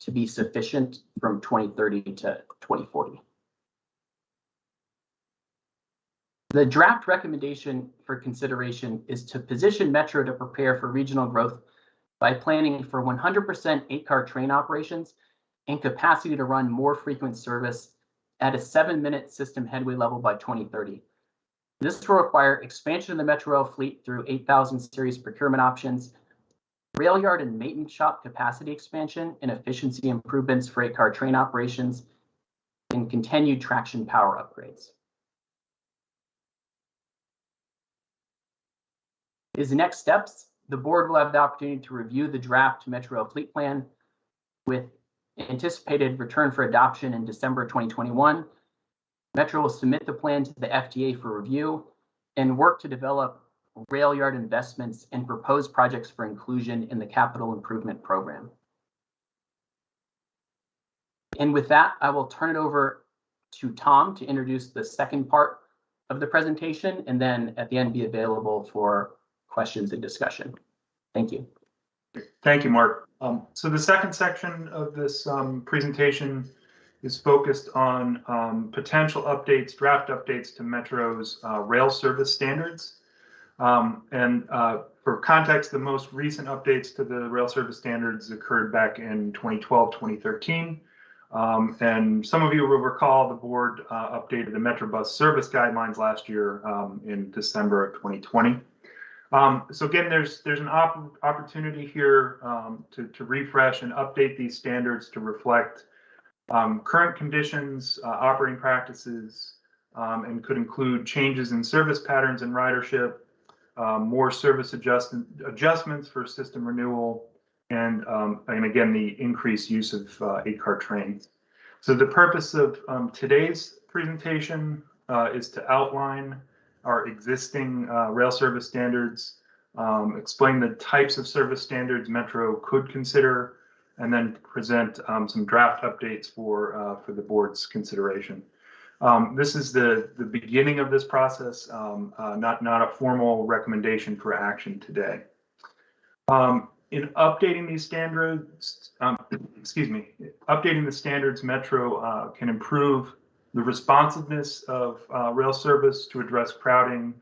to be sufficient from 2030 to 2040. The draft recommendation for consideration is to position Metro to prepare for regional growth by planning for 100% 8-car train operations and capacity to run more frequent service at a 7-minute system headway level by 2030. This will require expansion of the Metro Rail fleet through 8,000 series procurement options, rail yard and maintenance shop capacity expansion and efficiency improvements for 8-car train operations, and continued traction power upgrades. As the next steps, the board will have the opportunity to review the draft Metro Rail fleet plan with anticipated return for adoption in December 2021. Metro will submit the plan to the FTA for review and work to develop rail yard investments and propose projects for inclusion in the capital improvement program. And with that, I will turn it over to Tom to introduce the second part of the presentation, and then at the end be available for questions and discussion. Thank you. Thank you, Mark. So the second section of this presentation is focused on potential updates, draft updates to Metro's rail service standards. For context, the most recent updates to the rail service standards occurred back in 2012, 2013. And some of you will recall the board updated the Metrobus service guidelines last year in December of 2020. So again, there's an opportunity here to refresh and update these standards to reflect current conditions, operating practices, and could include changes in service patterns and ridership, more service adjustments for system renewal, and again, the increased use of 8-car trains. So the purpose of today's presentation is to outline our existing rail service standards, explain the types of service standards Metro could consider, and then present some draft updates for the board's consideration. This is the beginning of this process, not a formal recommendation for action today. In updating these standards, updating the standards, Metro can improve the responsiveness of rail service to address crowding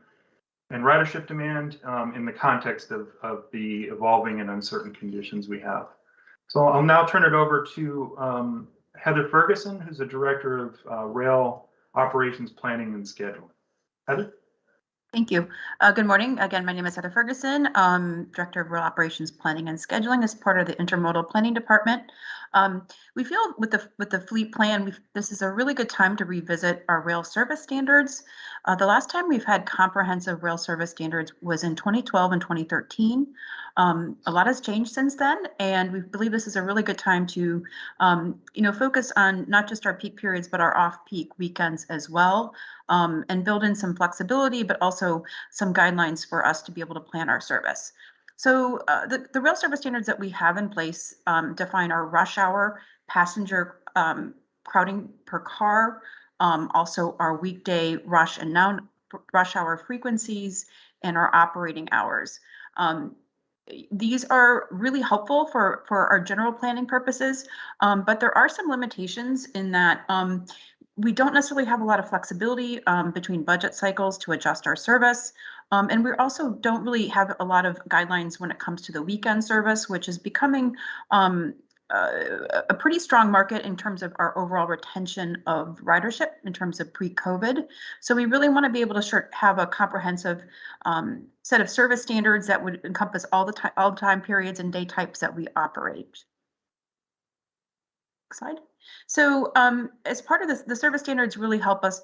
and ridership demand in the context of the evolving and uncertain conditions we have. So I'll now turn it over to Heather Ferguson, who's the Director of Rail Operations Planning and Scheduling. Heather? Thank you. Good morning. Again, my name is Heather Ferguson, Director of Rail Operations Planning and Scheduling as part of the Intermodal Planning Department. We feel with the fleet plan, this is a really good time to revisit our rail service standards. The last time we've had comprehensive rail service standards was in 2012 and 2013. A lot has changed since then, and we believe this is a really good time to, focus on not just our peak periods, but our off-peak weekends as well, and build in some flexibility, but also some guidelines for us to be able to plan our service. So the rail service standards that we have in place define our rush hour passenger crowding per car, also our weekday rush and non-rush hour frequencies, and our operating hours. These are really helpful for our general planning purposes, but there are some limitations in that we don't necessarily have a lot of flexibility between budget cycles to adjust our service. And we also don't really have a lot of guidelines when it comes to the weekend service, which is becoming a pretty strong market in terms of our overall retention of ridership in terms of pre-COVID. So we really want to be able to have a comprehensive set of service standards that would encompass all the time periods and day types that we operate. Next slide. So as part of this, the service standards really help us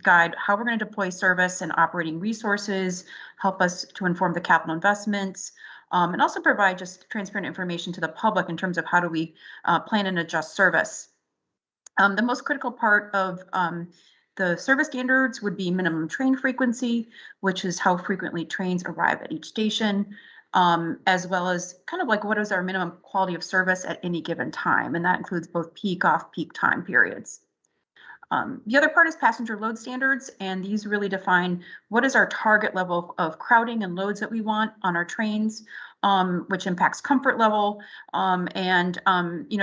guide how we're going to deploy service and operating resources, help us to inform the capital investments, and also provide just transparent information to the public in terms of how do we plan and adjust service. The most critical part of the service standards would be minimum train frequency, which is how frequently trains arrive at each station, as well as kind of like what is our minimum quality of service at any given time. And that includes both peak, off-peak time periods. The other part is passenger load standards, and these really define what is our target level of crowding and loads that we want on our trains, which impacts comfort level and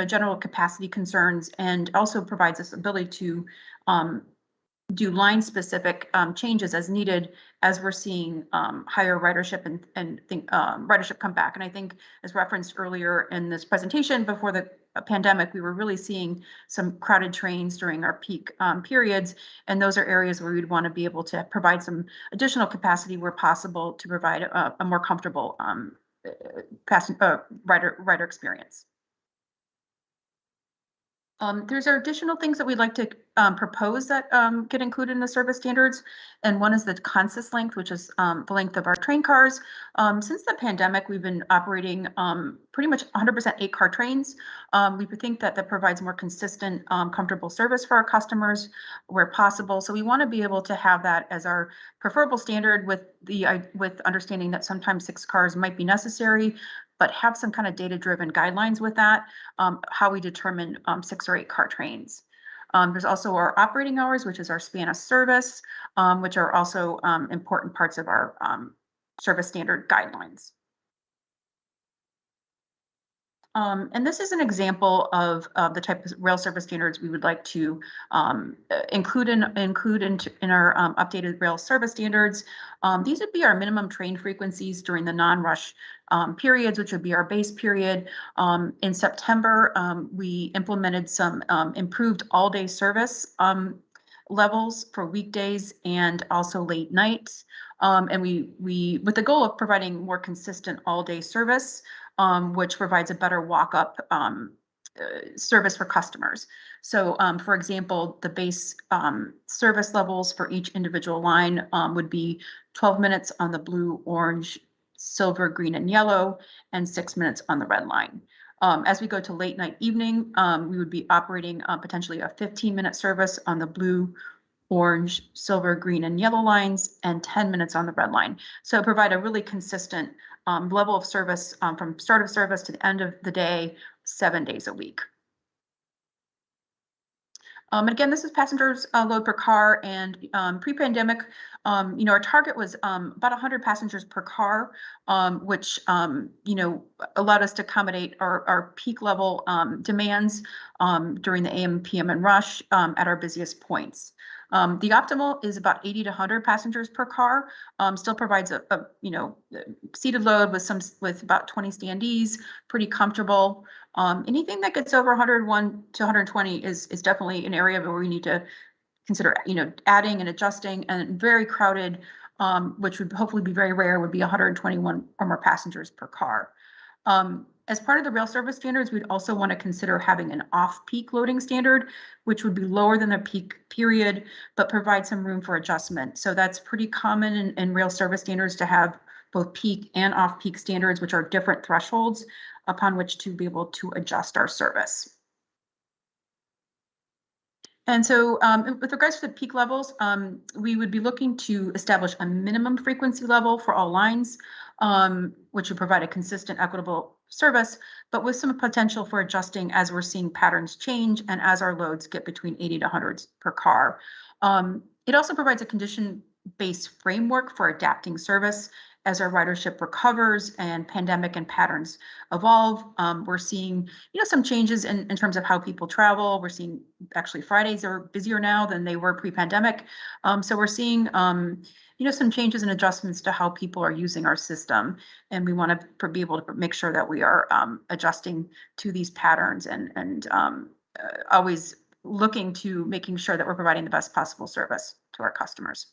general capacity concerns, and also provides us ability to do line specific changes as needed as we're seeing higher ridership and ridership come back. And I think, as referenced earlier in this presentation, before the pandemic, we were really seeing some crowded trains during our peak periods. And those are areas where we'd want to be able to provide some additional capacity where possible to provide a more comfortable rider experience. There's additional things that we'd like to propose that get included in the service standards. And one is the consist length, which is the length of our train cars. Since the pandemic, we've been operating pretty much 100% 8-car trains. We think that provides more consistent, comfortable service for our customers where possible. So we want to be able to have that as our preferable standard with understanding that sometimes 6 cars might be necessary, but have some kind of data-driven guidelines with that, how we determine 6 or 8-car trains. There's also our operating hours, which is our span of service, which are also important parts of our service standard guidelines. And this is an example of the type of rail service standards we would like to include in our updated rail service standards. These would be our minimum train frequencies during the non-rush periods, which would be our base period. In September, we implemented some improved all-day service levels for weekdays and also late nights. And we with the goal of providing more consistent all-day service, which provides a better walk-up service for customers. So, for example, the base service levels for each individual line would be 12 minutes on the blue, orange, silver, green, and yellow, and 6 minutes on the red line. As we go to late night evening, we would be operating potentially a 15-minute service on the blue, orange, silver, green, and yellow lines, and 10 minutes on the red line. So provide a really consistent level of service from start of service to the end of the day, 7 days a week. And again, this is passengers load per car, and pre-pandemic, our target was about 100 passengers per car, which allowed us to accommodate our peak level demands during the AM, PM, and rush at our busiest points. The optimal is about 80 to 100 passengers per car. Still provides a seated load with about 20 standees, pretty comfortable. Anything that gets over 101 to 120 is definitely an area where we need to consider, adding and adjusting. And very crowded, which would hopefully be very rare, would be 121 or more passengers per car. As part of the rail service standards, we'd also want to consider having an off-peak loading standard, which would be lower than the peak period, but provide some room for adjustment. So that's pretty common in rail service standards to have both peak and off-peak standards, which are different thresholds upon which to be able to adjust our service. And so with regards to the peak levels, we would be looking to establish a minimum frequency level for all lines, which would provide a consistent, equitable service, but with some potential for adjusting as we're seeing patterns change and as our loads get between 80 to 100 per car. It also provides a condition-based framework for adapting service as our ridership recovers and pandemic and patterns evolve. We're seeing, some changes in terms of how people travel. We're seeing actually Fridays are busier now than they were pre-pandemic. So we're seeing, some changes and adjustments to how people are using our system. And we want to be able to make sure that we are adjusting to these patterns and always looking to making sure that we're providing the best possible service to our customers.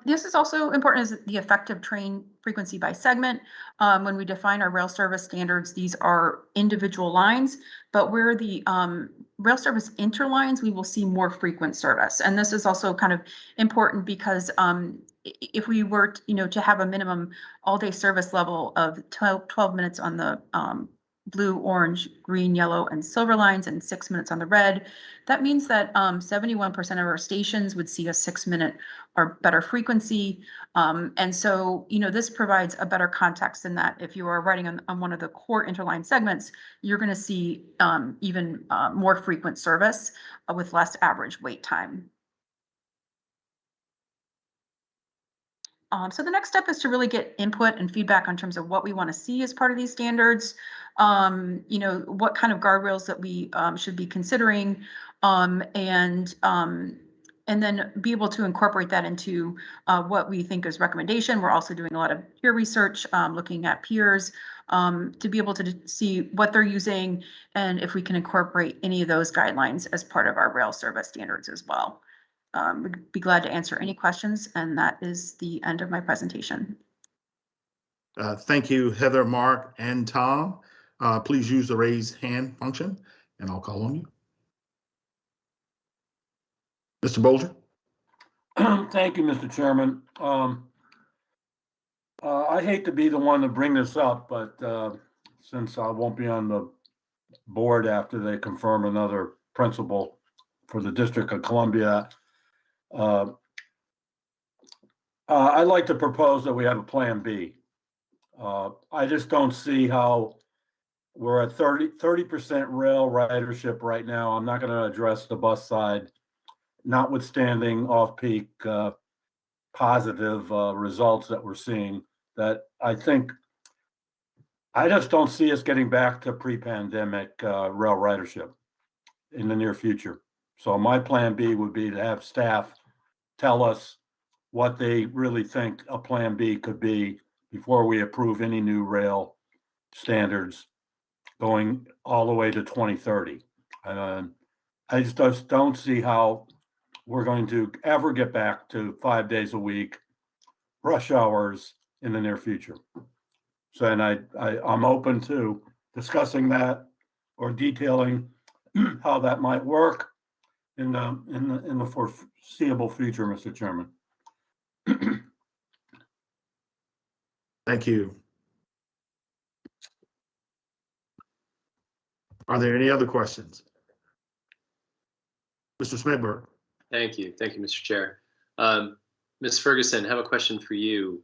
This is also important as the effective train frequency by segment. When we define our rail service standards, these are individual lines, but where the rail service interlines, we will see more frequent service. And this is also kind of important because if we were to have a minimum all-day service level of 12 minutes on the blue, orange, green, yellow, and silver lines and 6 minutes on the red, that means that 71% of our stations would see a 6-minute or better frequency. And so, this provides a better context in that if you are riding on one of the core interline segments, you're going to see even more frequent service with less average wait time. So the next step is to really get input and feedback in terms of what we want to see as part of these standards. What kind of guardrails that we should be considering, and then be able to incorporate that into what we think is recommendation. We're also doing a lot of peer research, looking at peers to be able to see what they're using and if we can incorporate any of those guidelines as part of our rail service standards as well. Would be glad to answer any questions, and that is the end of my presentation. Thank you, Heather, Mark, and Tom. Please use the raise hand function, and I'll call on you. Mr. Bolger? Thank you, Mr. Chairman. I hate to be the one to bring this up, but since I won't be on the board after they confirm another principal for the District of Columbia, I'd like to propose that we have a plan B. I just don't see how we're at 30% rail ridership right now. I'm not going to address the bus side, notwithstanding off-peak positive results that we're seeing, that I just don't see us getting back to pre-pandemic rail ridership in the near future. So my plan B would be to have staff tell us what they really think a plan B could be before we approve any new rail standards going all the way to 2030. I just don't see how we're going to ever get back to 5 days a week, rush hours in the near future. So, and I'm open to discussing that or detailing how that might work in the foreseeable future, Mr. Chairman. Thank you. Are there any other questions? Mr. Smedberg? Thank you, Mr. Chair. Ms. Ferguson, I have a question for you.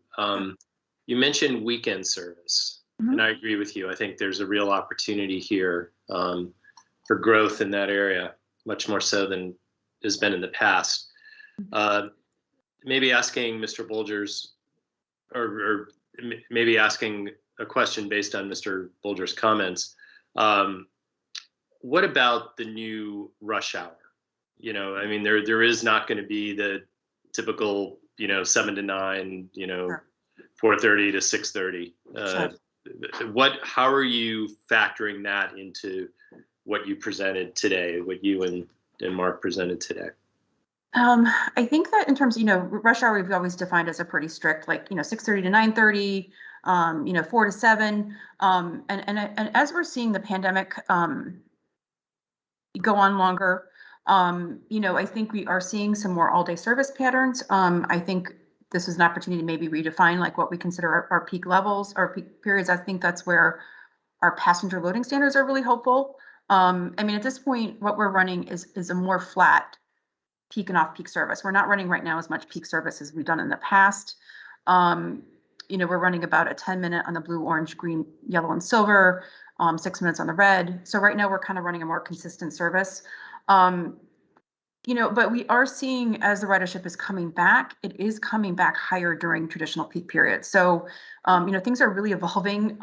You mentioned weekend service, and I agree with you. I think there's a real opportunity here for growth in that area, much more so than has been in the past. Maybe asking Mr. Bolger's, or maybe asking a question based on Mr. Bolger's comments. What about the new rush hour? I mean, there is not going to be the typical, 7 to 9, Sure. 4:30 to 6:30. Sure. How are you factoring that into what you presented today, what you and Mark presented today? I think that in terms, rush hour, we've always defined as a pretty strict, 6:30 to 9:30, 4 to 7. And as we're seeing the pandemic go on longer, I think we are seeing some more all-day service patterns. I think this is an opportunity to maybe redefine what we consider our peak levels, our peak periods. I think that's where our passenger loading standards are really helpful. At this point, what we're running is a more flat peak and off-peak service. We're not running right now as much peak service as we've done in the past. We're running about a 10-minute on the blue, orange, green, yellow, and silver, 6 minutes on the red. So right now we're kind of running a more consistent service. But we are seeing, as the ridership is coming back, it is coming back higher during traditional peak periods. So, things are really evolving,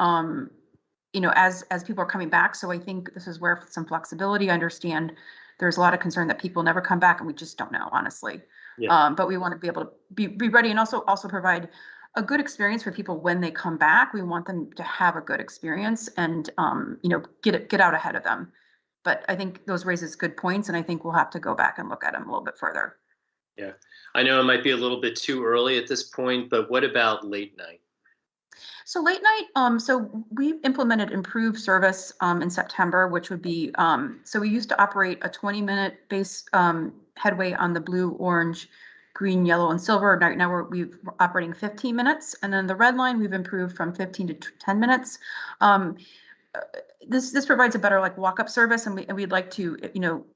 as people are coming back. So I think this is where some flexibility. I understand there's a lot of concern that people never come back, and we just don't know, honestly. Yeah. But we want to be able to be ready, and also provide a good experience for people when they come back. We want them to have a good experience and, get out ahead of them. But I think those raises good points, and I think we'll have to go back and look at them a little bit further. Yeah, I know it might be a little bit too early at this point, but what about late night? So late night, so we implemented improved service in September, which would be, so we used to operate a 20-minute base headway on the blue, orange, green, yellow, and silver. Now we're operating 15 minutes, and then the red line we've improved from 15 to 10 minutes. This provides a better walk-up service, and we'd like to,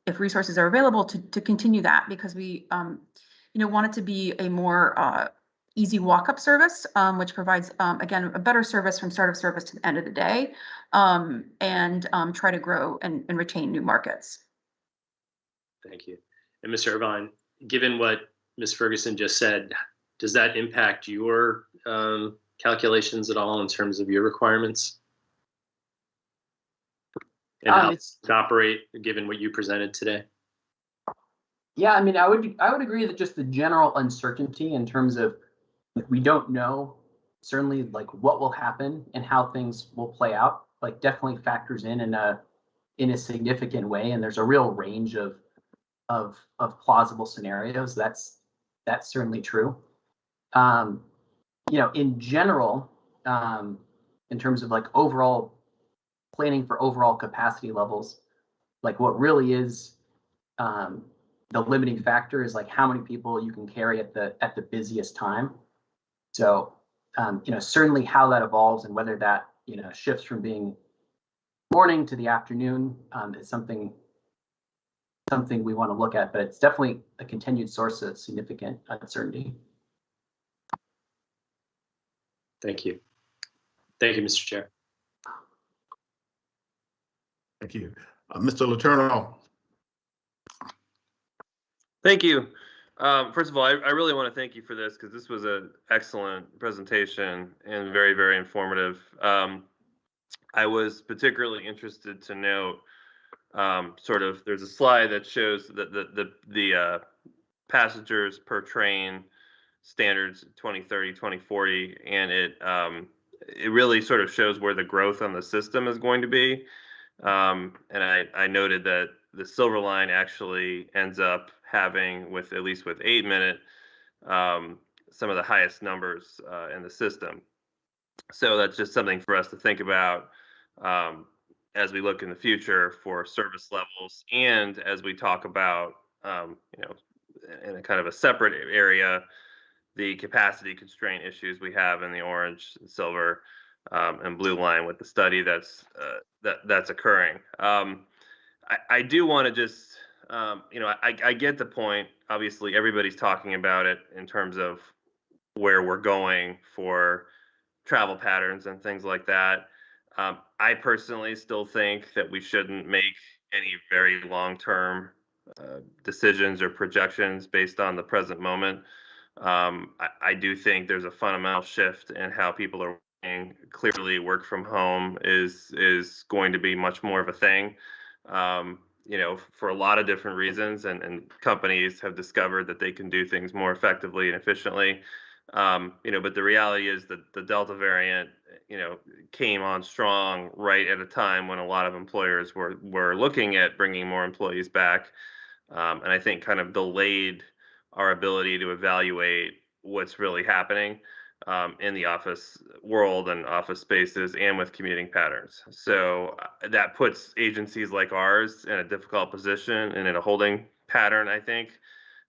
if resources are available, to continue that, because we want it to be a more easy walk-up service, which provides again a better service from start of service to the end of the day, and try to grow and retain new markets. Thank you. And Mr. Irvine, given what Ms. Ferguson just said, does that impact your calculations at all in terms of your requirements? And how to operate given what you presented today? Yeah, I mean, I would agree that just the general uncertainty in terms of we don't know certainly like what will happen and how things will play out, like definitely factors in a significant way. And there's a real range of plausible scenarios. That's certainly true. You know, in general, in terms of like overall planning for overall capacity levels, like what really is the limiting factor is like how many people you can carry at the busiest time. So, you know, certainly how that evolves and whether that, you know, shifts from being morning to the afternoon is something we want to look at, but it's definitely a continued source of significant uncertainty. Thank you. Thank you, Mr. Chair. Thank you. Mr. Letourneau. Thank you. First of all, I really want to thank you for this because this was an excellent presentation and very, very informative. I was particularly interested to note sort of there's a slide that shows the passengers per train standards 2030, 2040, and it really sort of shows where the growth on the system is going to be. And I noted that the Silver Line actually ends up having, at least with 8-minute, some of the highest numbers in the system. So that's just something for us to think about as we look in the future for service levels, and as we talk about, you know, in a kind of a separate area, the capacity constraint issues we have in the orange, silver, and blue line with the study that's occurring. I do want to just, you know, I get the point. Obviously, everybody's talking about it in terms of where we're going for travel patterns and things like that. I personally still think that we shouldn't make any very long-term decisions or projections based on the present moment. I do think there's a fundamental shift in how people are working. Clearly, work from home is going to be much more of a thing, you know, for a lot of different reasons, and companies have discovered that they can do things more effectively and efficiently. You know, but the reality is that the Delta variant, you know, came on strong right at a time when a lot of employers were looking at bringing more employees back, and I think kind of delayed our ability to evaluate what's really happening in the office world and office spaces and with commuting patterns. So that puts agencies like ours in a difficult position and in a holding pattern, I think.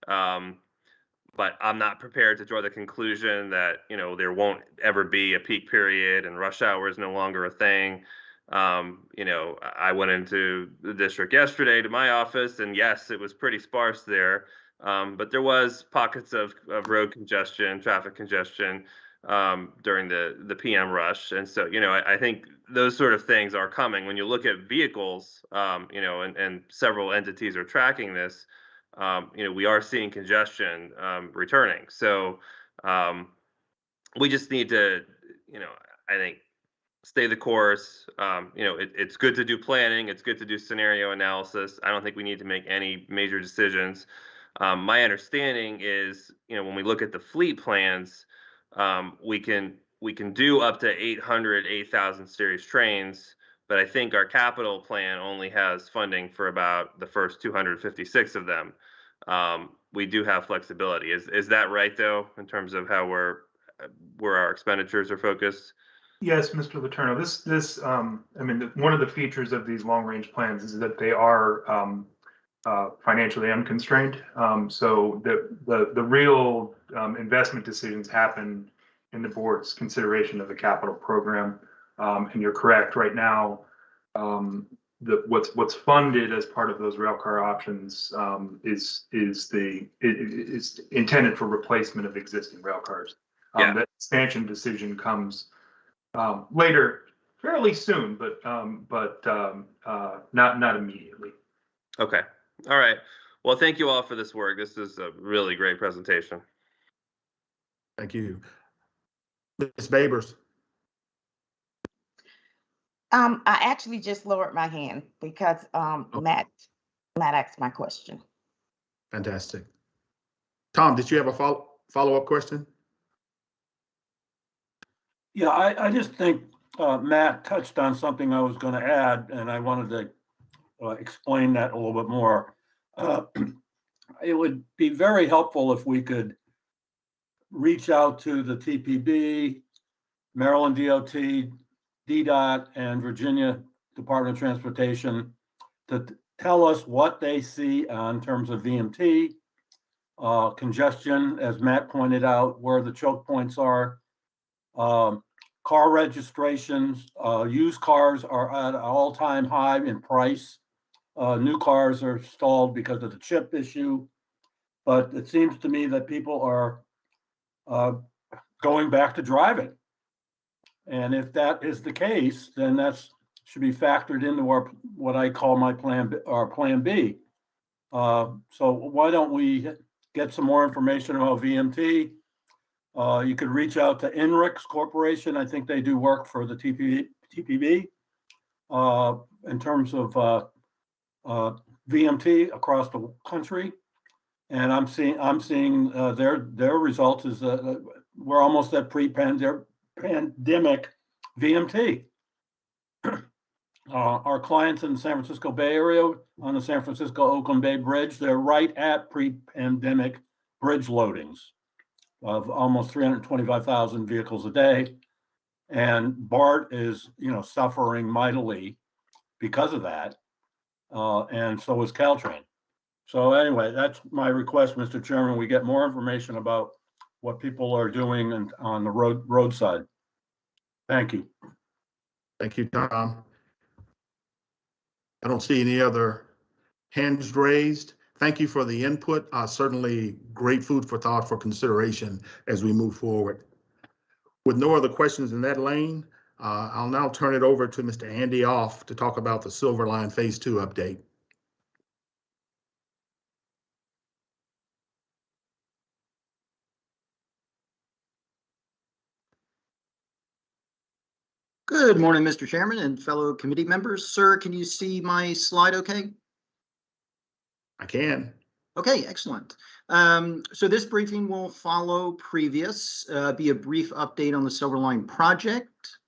But I'm not prepared to draw the conclusion that, you know, there won't ever be a peak period and rush hour is no longer a thing. You know, I went into the district yesterday to my office, and yes, it was pretty sparse there. But there was pockets of road congestion, traffic congestion during the PM rush. And so, you know, I think those sort of things are coming. When you look at vehicles, you know, and several entities are tracking this, you know, we are seeing congestion returning. So we just need to, you know, I think, stay the course. You know, it's good to do planning. It's good to do scenario analysis. I don't think we need to make any major decisions. My understanding is, you know, when we look at the fleet plans, we can do up to 8,000 series trains, but I think our capital plan only has funding for about the first 256 of them. We do have flexibility. Is that right, though, in terms of how where our expenditures are focused? Yes, Mr. Letourneau. This I mean, one of the features of these long-range plans is that they are financially unconstrained. So the real investment decisions happen in the board's consideration of the capital program. And you're correct. Right now, what's funded as part of those railcar options is intended for replacement of existing railcars. Yeah. That expansion decision comes later, fairly soon, but not immediately. Okay. All right. Well, thank you all for this work. This is a really great presentation. Thank you. Ms. Babers. I actually just lowered my hand because Matt asked my question. Fantastic. Tom, did you have a follow-up question? Yeah, I just think Matt touched on something I was going to add, and I wanted to explain that a little bit more. It would be very helpful if we could reach out to the TPB, Maryland DOT, DDOT, and Virginia Department of Transportation to tell us what they see in terms of VMT, congestion, as Matt pointed out, where the choke points are, car registrations. Used cars are at an all-time high in price. New cars are stalled because of the chip issue. But it seems to me that people are going back to driving. And if that is the case, then that should be factored into our what I call my plan B. So why don't we get some more information about VMT? You could reach out to INRIX Corporation. I think they do work for the TPB in terms of VMT across the country. And I'm seeing their results is we're almost at pre-pandemic VMT. Our clients in the San Francisco Bay Area on the San Francisco-Oakland Bay Bridge, they're right at pre-pandemic bridge loadings of almost 325,000 vehicles a day. And BART is, suffering mightily because of that. And so is Caltrain. So anyway, that's my request, Mr. Chairman. We get more information about what people are doing on the roadside. Thank you. Thank you, Tom. I don't see any other hands raised. Thank you for the input. Certainly great food for thought for consideration as we move forward. With no other questions in that lane, I'll now turn it over to Mr. Andy Off to talk about the Silver Line Phase 2 update. Good morning, Mr. Chairman and fellow committee members. Sir, can you see my slide okay? I can. Okay, excellent. So this briefing will follow previous, be a brief update on the Silver Line project.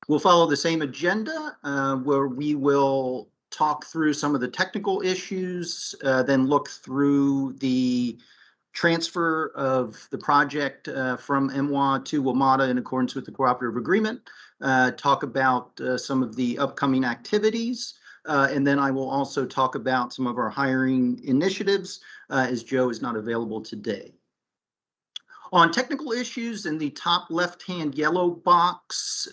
We'll follow the same agenda where we will talk through some of the technical issues, then look through the transfer of the project from MWA to WMATA in accordance with the cooperative agreement, talk about some of the upcoming activities, and then I will also talk about some of our hiring initiatives as Joe is not available today. On technical issues, in the top left-hand yellow box,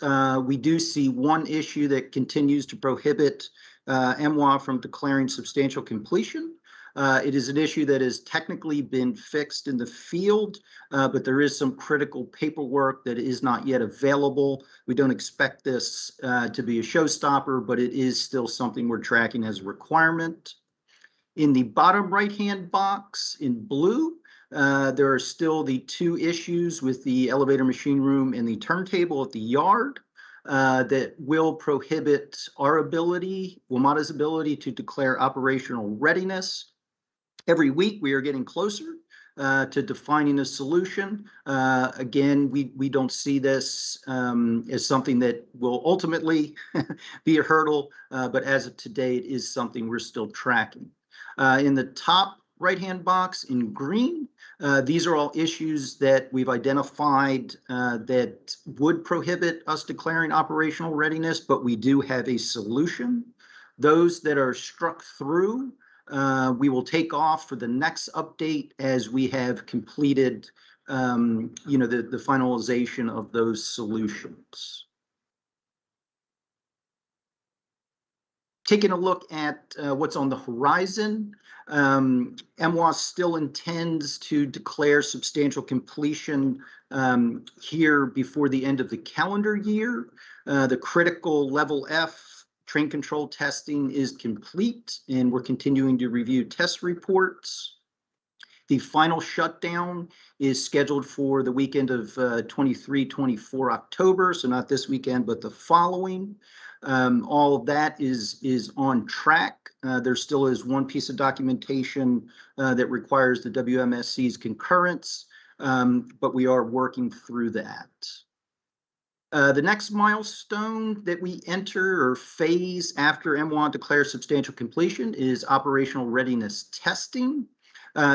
we do see one issue that continues to prohibit MWA from declaring substantial completion. It is an issue that has technically been fixed in the field, but there is some critical paperwork that is not yet available. We don't expect this to be a showstopper, but it is still something we're tracking as a requirement. In the bottom right-hand box in blue, there are still the two issues with the elevator machine room and the turntable at the yard that will prohibit our ability, WMATA's ability to declare operational readiness. Every week we are getting closer to defining a solution. Again, we don't see this as something that will ultimately be a hurdle, but as of today, it is something we're still tracking. In the top right-hand box in green, these are all issues that we've identified that would prohibit us declaring operational readiness, but we do have a solution. Those that are struck through, we will take off for the next update as we have completed, the finalization of those solutions. Taking a look at what's on the horizon, MWA still intends to declare substantial completion here before the end of the calendar year. The critical level F train control testing is complete, and we're continuing to review test reports. The final shutdown is scheduled for the weekend of 23-24 October, so not this weekend, but the following. All of that is on track. There still is one piece of documentation that requires the WMSC's concurrence, but we are working through that. The next milestone that we enter or phase after MWA declares substantial completion is operational readiness testing.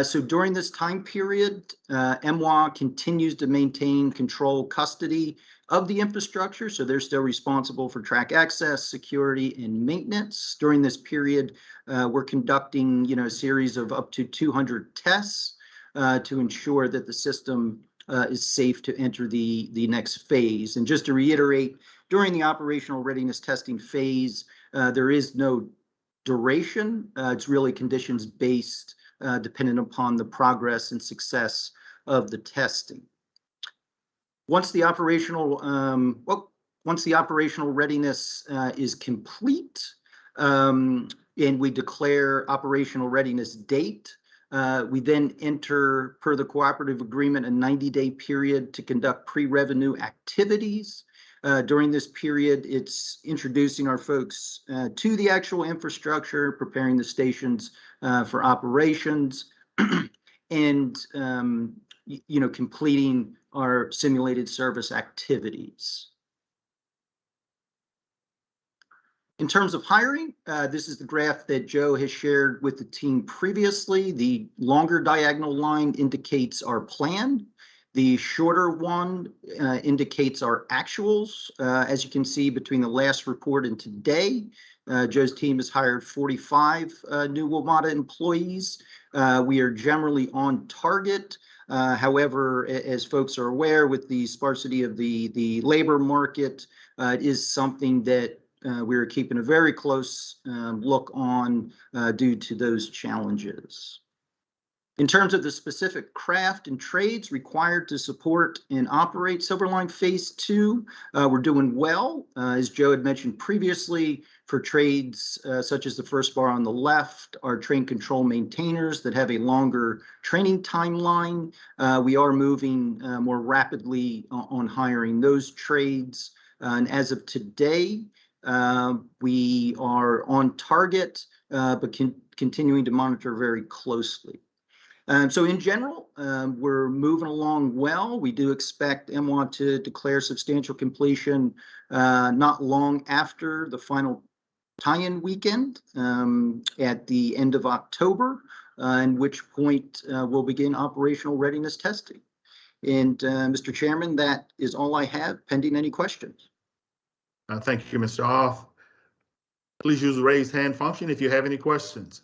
So during this time period, MWA continues to maintain control custody of the infrastructure. So they're still responsible for track access, security, and maintenance. During this period, we're conducting, a series of up to 200 tests to ensure that the system is safe to enter the next phase. And just to reiterate, during the operational readiness testing phase, there is no duration. It's really conditions based, dependent upon the progress and success of the testing. Once the operational readiness is complete, and we declare operational readiness date, we then enter, per the cooperative agreement, a 90-day period to conduct pre-revenue activities. During this period, it's introducing our folks to the actual infrastructure, preparing the stations for operations, and completing our simulated service activities. In terms of hiring, this is the graph that Joe has shared with the team previously. The longer diagonal line indicates our plan. The shorter one indicates our actuals. As you can see, between the last report and today, Joe's team has hired 45 new WMATA employees. We are generally on target. However, as folks are aware, with the sparsity of the labor market, it is something that we're keeping a very close look on due to those challenges. In terms of the specific craft and trades required to support and operate Silverline Phase 2, we're doing well. As Joe had mentioned previously, for trades such as the first bar on the left, our train control maintainers that have a longer training timeline, we are moving more rapidly on hiring those trades. And as of today, we are on target, but continuing to monitor very closely. So in general, we're moving along well. We do expect MWA to declare substantial completion not long after the final tie-in weekend at the end of October, in which point we'll begin operational readiness testing. And Mr. Chairman, that is all I have, pending any questions. Thank you, Mr. Off. Please use the raise hand function if you have any questions.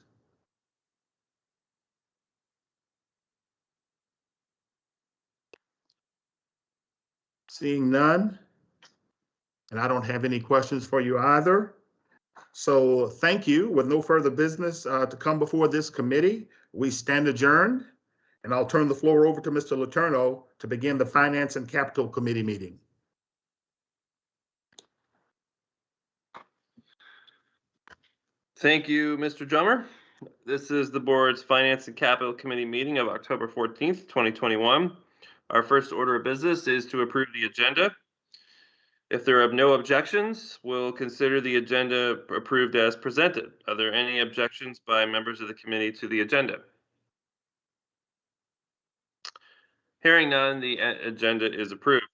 Seeing none, and I don't have any questions for you either. So thank you. With no further business to come before this committee, we stand adjourned, and I'll turn the floor over to Mr. Letourneau to begin the Finance and Capital Committee meeting. Thank you, Mr. Drummer. This is the board's Finance and Capital Committee meeting of October 14th, 2021. Our first order of business is to approve the agenda. If there are no objections, we'll consider the agenda approved as presented. Are there any objections by members of the committee to the agenda? Hearing none, the agenda is approved.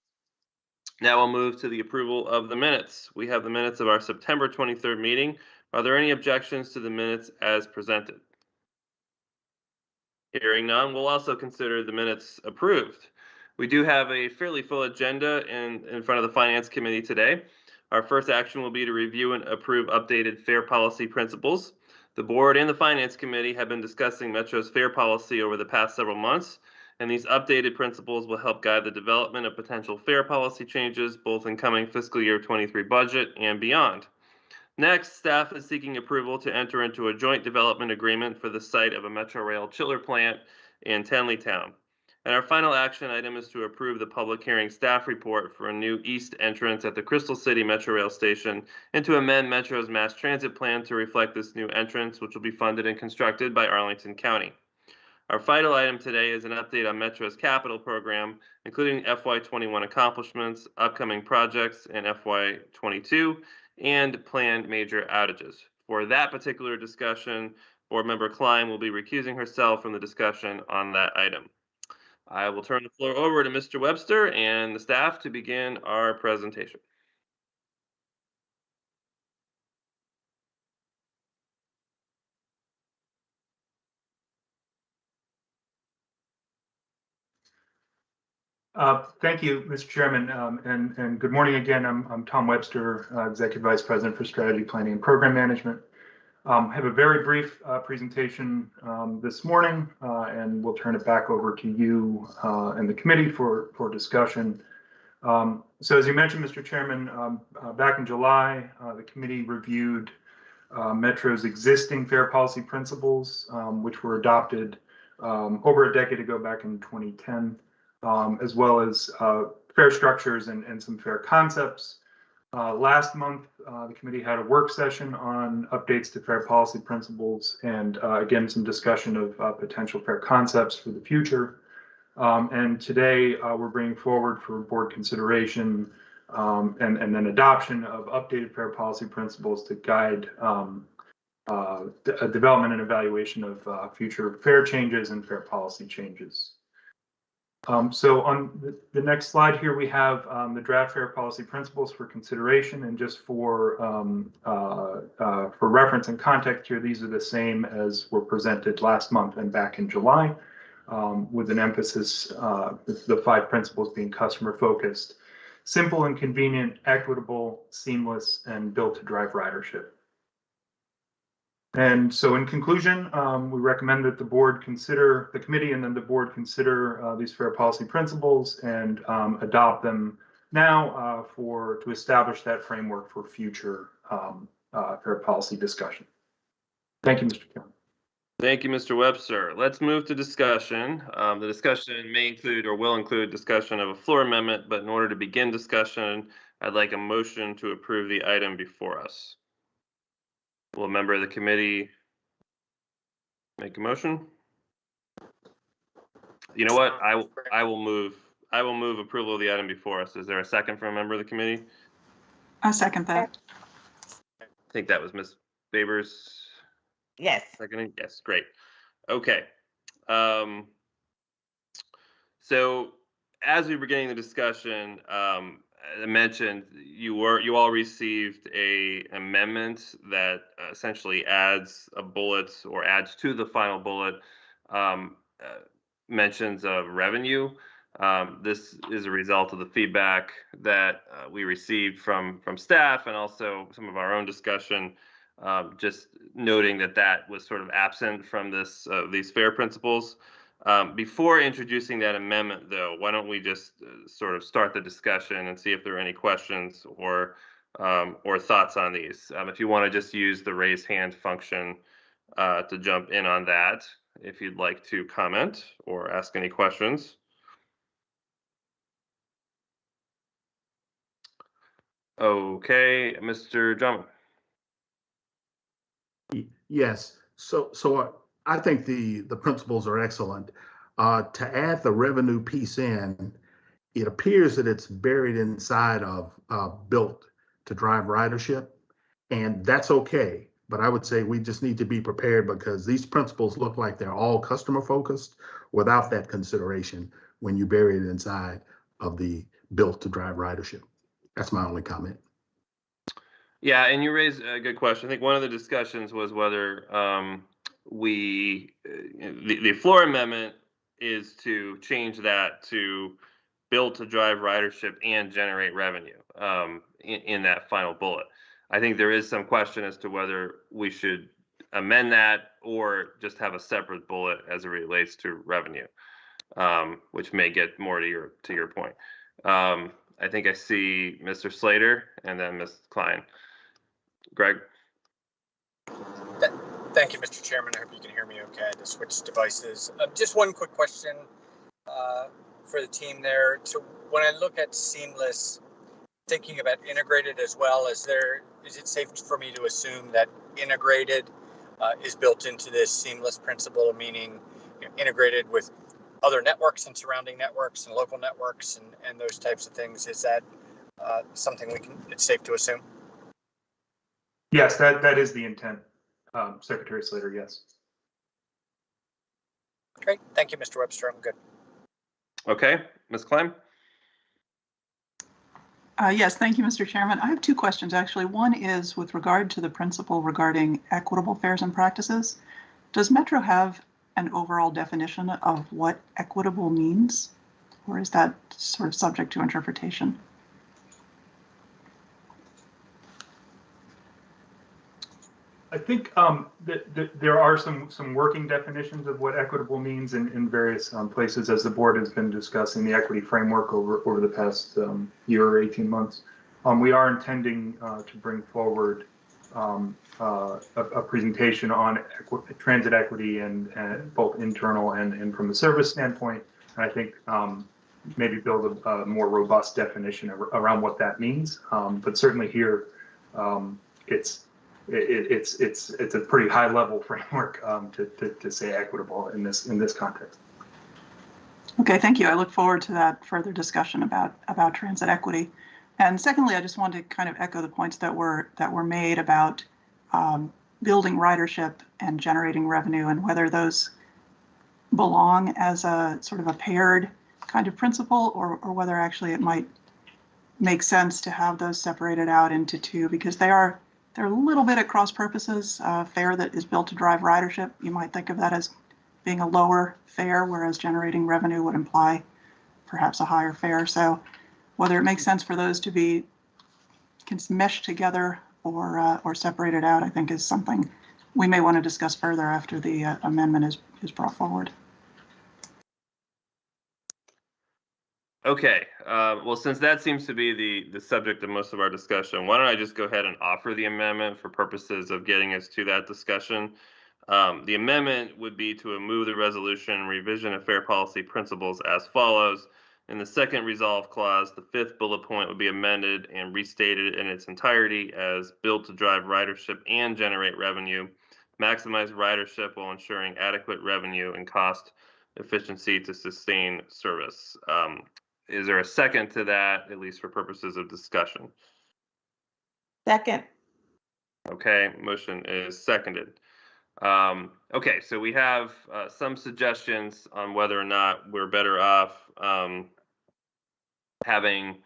Now we'll move to the approval of the minutes. We have the minutes of our September 23rd meeting. Are there any objections to the minutes as presented? Hearing none, we'll also consider the minutes approved. We do have a fairly full agenda in front of the Finance Committee today. Our first action will be to review and approve updated fare policy principles. The board and the Finance Committee have been discussing Metro's fare policy over the past several months, and these updated principles will help guide the development of potential fare policy changes, both in coming fiscal year 23 budget and beyond. Next, staff is seeking approval to enter into a joint development agreement for the site of a Metro Rail chiller plant in Tenleytown. And our final action item is to approve the public hearing staff report for a new east entrance at the Crystal City Metro Rail Station and to amend Metro's mass transit plan to reflect this new entrance, which will be funded and constructed by Arlington County. Our final item today is an update on Metro's capital program, including FY21 accomplishments, upcoming projects in FY22, and planned major outages. For that particular discussion, Board Member Klein will be recusing herself from the discussion on that item. I will turn the floor over to Mr. Webster and the staff to begin our presentation. Thank you, Mr. Chairman, and good morning again. I'm Tom Webster, Executive Vice President for Strategy Planning and Program Management. I have a very brief presentation this morning, and we'll turn it back over to you and the committee for discussion. So as you mentioned, Mr. Chairman, back in July, the committee reviewed Metro's existing fair policy principles, which were adopted over a decade ago, back in 2010. As well as fair structures and some fair concepts. Last month, the committee had a work session on updates to fair policy principles and again, some discussion of potential fair concepts for the future. And today we're bringing forward for board consideration and then adoption of updated fair policy principles to guide development and evaluation of future fair changes and fair policy changes. So on the next slide here, we have the draft fair policy principles for consideration, and just for reference and context here, these are the same as were presented last month and back in July, with an emphasis, the 5 principles being customer focused, simple and convenient, equitable, seamless, and built to drive ridership. And so in conclusion, we recommend that the board consider, the committee and then the board consider these fair policy principles and adopt them now to establish that framework for future fair policy discussion. Thank you, Mr. Chairman. Thank you, Mr. Webster. Let's move to discussion. The discussion may include or will include discussion of a floor amendment, but in order to begin discussion, I'd like a motion to approve the item before us. Will a member of the committee make a motion? You know what? I will move approval of the item before us. Is there a second from a member of the committee? I'll second that. I think that was Ms. Babers. Yes. Seconding? Yes, great. Okay. So as we were getting the discussion, I mentioned you all received an amendment that essentially adds a bullet or adds to the final bullet mentions of revenue. This is a result of the feedback that we received from staff and also some of our own discussion, just noting that was sort of absent from these FAIR principles. Before introducing that amendment, though, why don't we just sort of start the discussion and see if there are any questions or thoughts on these. If you want to just use the raise hand function to jump in on that, if you'd like to comment or ask any questions. Okay, Mr. Drummond. Yes, so I think the principles are excellent. To add the revenue piece in, it appears that it's buried inside of built to drive ridership, and that's okay. But I would say we just need to be prepared because these principles look like they're all customer focused without that consideration when you bury it inside of the built to drive ridership. That's my only comment. Yeah, and you raised a good question. I think one of the discussions was whether the floor amendment is to change that to build to drive ridership and generate revenue in that final bullet. I think there is some question as to whether we should amend that or just have a separate bullet as it relates to revenue, which may get more to your point. I think I see Mr. Slater and then Ms. Klein. Greg. Thank you, Mr. Chairman. I hope you can hear me okay. I had to switch devices. Just one quick question for the team there. So when I look at seamless, thinking about integrated as well, is it safe for me to assume that integrated is built into this seamless principle, meaning integrated with other networks and surrounding networks and local networks and those types of things. Is that something it's safe to assume? Yes, that is the intent, Secretary Slater, yes. Great. Thank you, Mr. Webster. I'm good. Okay, Ms. Klein? Yes, thank you, Mr. Chairman. I have two questions, actually. One is with regard to the principle regarding equitable fares and practices. Does Metro have an overall definition of what equitable means, or is that sort of subject to interpretation? I think that there are some working definitions of what equitable means in various places, as the board has been discussing the equity framework over the past year or 18 months. We are intending to bring forward a presentation on transit equity and both internal and from the service standpoint. And I think maybe build a more robust definition around what that means. But certainly here, it's a pretty high level framework to say equitable in this context. Okay, thank you. I look forward to that further discussion about transit equity. And secondly, I just wanted to kind of echo the points that were made about building ridership and generating revenue, and whether those belong as a sort of a paired kind of principle, or whether actually it might make sense to have those separated out into two, because they're a little bit at cross purposes. Fare that is built to drive ridership, you might think of that as being a lower fare, whereas generating revenue would imply perhaps a higher fare. So whether it makes sense for those to be meshed together or separated out, I think is something we may want to discuss further after the amendment is brought forward. Okay, well, since that seems to be the subject of most of our discussion, why don't I just go ahead and offer the amendment for purposes of getting us to that discussion. The amendment would be to move the resolution revision of fare policy principles as follows. In the second resolve clause, the fifth bullet point would be amended and restated in its entirety as built to drive ridership and generate revenue, maximize ridership while ensuring adequate revenue and cost efficiency to sustain service. Is there a second to that, at least for purposes of discussion? Second. Okay, motion is seconded. Okay, so we have some suggestions on whether or not we're better off having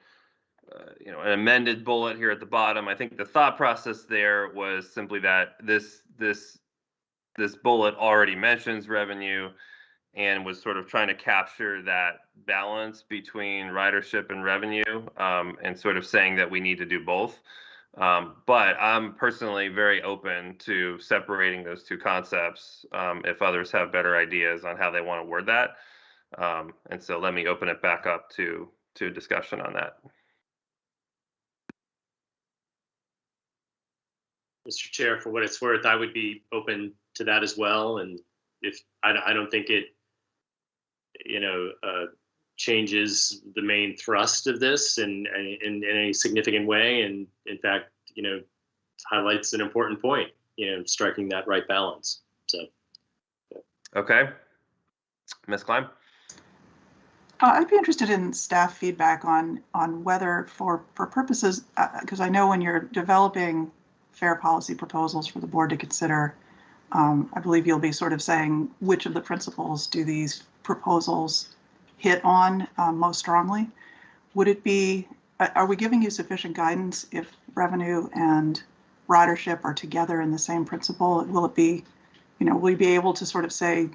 an amended bullet here at the bottom. I think the thought process there was simply that this bullet already mentions revenue and was sort of trying to capture that balance between ridership and revenue, and sort of saying that we need to do both. But I'm personally very open to separating those two concepts if others have better ideas on how they want to word that. And so let me open it back up to discussion on that. Mr. Chair, for what it's worth, I would be open to that as well. And if I don't think it, changes the main thrust of this in any significant way, and in fact, highlights an important point, striking that right balance. So, okay, Ms. Klein. I'd be interested in staff feedback on whether for purposes, because I know when you're developing fare policy proposals for the board to consider, I believe you'll be sort of saying which of the principles do these proposals hit on most strongly. Would it be, are we giving you sufficient guidance if revenue and ridership are together in the same principle? Will it be, will we be able to sort of say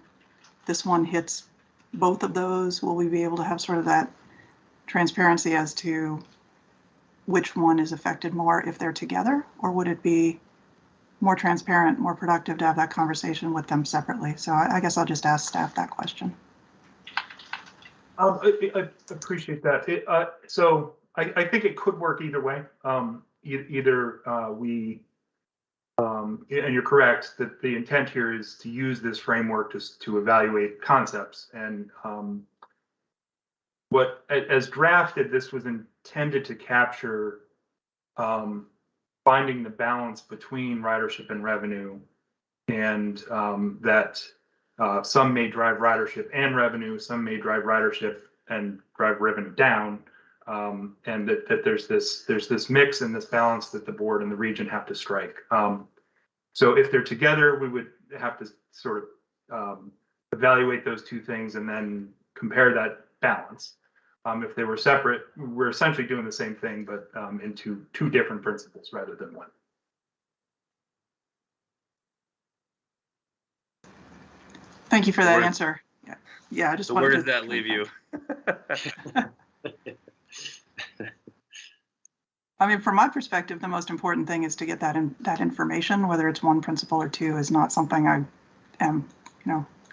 this one hits both of those? Will we be able to have sort of that transparency as to which one is affected more if they're together? Or would it be more transparent, more productive to have that conversation with them separately? So I guess I'll just ask staff that question. I appreciate that. So I think it could work either way. Either we, and you're correct that the intent here is to use this framework to evaluate concepts. And as drafted, this was intended to capture finding the balance between ridership and revenue, and that some may drive ridership and revenue, some may drive ridership and drive revenue down. And that there's this mix and this balance that the board and the region have to strike. So if they're together, we would have to sort of evaluate those two things and then compare that balance. If they were separate, we're essentially doing the same thing, but into two different principles rather than one. Thank you for that Where- answer. Yeah, yeah. I just So wanted where to does that leave you? I mean, from my perspective, the most important thing is to get that information, whether it's one principle or two, is not something I am,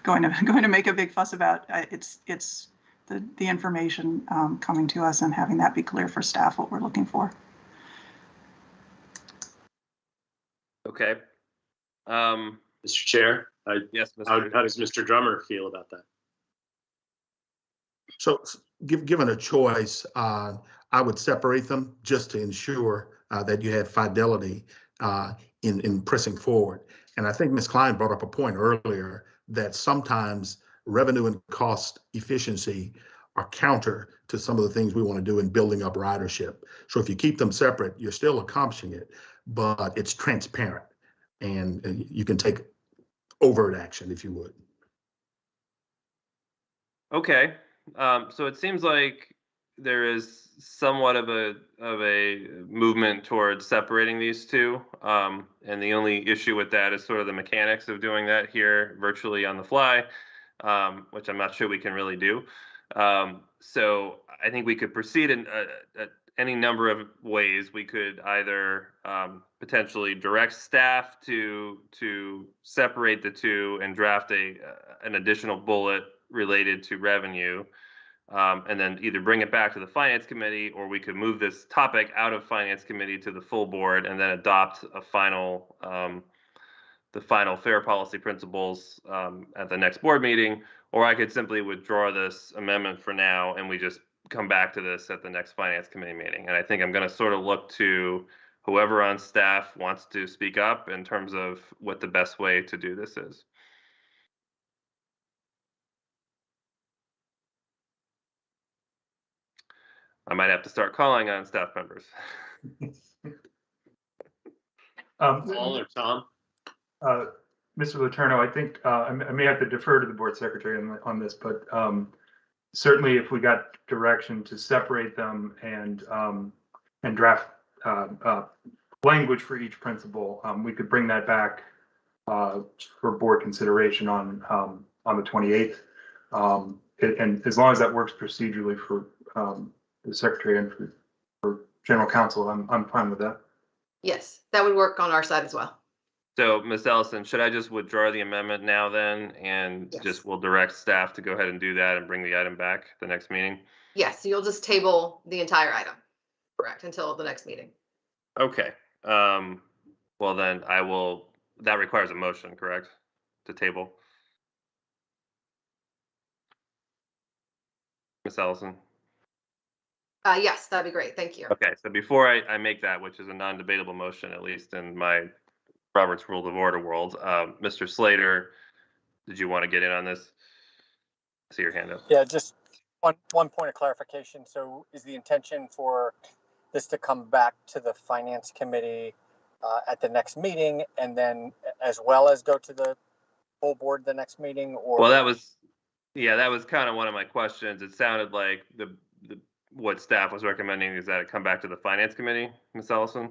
going to make a big fuss about. It's the information coming to us and having that be clear for staff what we're looking for. Okay. Mr. Chair, Yes, how Mr. does Mr. Drummer feel about that? So given a choice, I would separate them just to ensure that you have fidelity in pressing forward. And I think Ms. Klein brought up a point earlier that sometimes revenue and cost efficiency are counter to some of the things we want to do in building up ridership. So if you keep them separate, you're still accomplishing it, but it's transparent and you can take overt action if you would. Okay. So it seems like there is somewhat of a movement towards separating these two. And the only issue with that is sort of the mechanics of doing that here virtually on the fly, which I'm not sure we can really do. So I think we could proceed in any number of ways. We could either potentially direct staff to separate the two and draft an additional bullet related to revenue, and then either bring it back to the Finance Committee, or we could move this topic out of Finance Committee to the full board and then adopt a final, the final fair policy principles at the next board meeting. Or I could simply withdraw this amendment for now and we just come back to this at the next Finance Committee meeting. And I think I'm going to sort of look to whoever on staff wants to speak up in terms of what the best way to do this is. I might have to start calling on staff members. Paul or Tom? Mr. Letourneau, I think I may have to defer to the board secretary on this, but certainly if we got direction to separate them and draft language for each principle, we could bring that back for board consideration on the 28th. And as long as that works procedurally for the secretary and for general counsel, I'm fine with that. Yes, that would work on our side as well. So, Ms. Ellison, should I just withdraw the amendment now then, and Yes. just we'll direct staff to go ahead and do that and bring the item back the next meeting? Yes, so you'll just table the entire item, correct, until the next meeting. Okay. Well then I will, that requires a motion, correct? To table? Ms. Ellison? Yes, that'd be great. Thank you. Okay, so before I make that, which is a non-debatable motion, at least in my Robert's Rules of Order world, Mr. Slater, did you want to get in on this? I see your hand up. Yeah, just one point of clarification. So is the intention for this to come back to the Finance Committee at the next meeting, and then as well as go to the full board the next meeting? Or Well, that was kind of one of my questions. It sounded like what staff was recommending is that it come back to the Finance Committee, Ms. Ellison?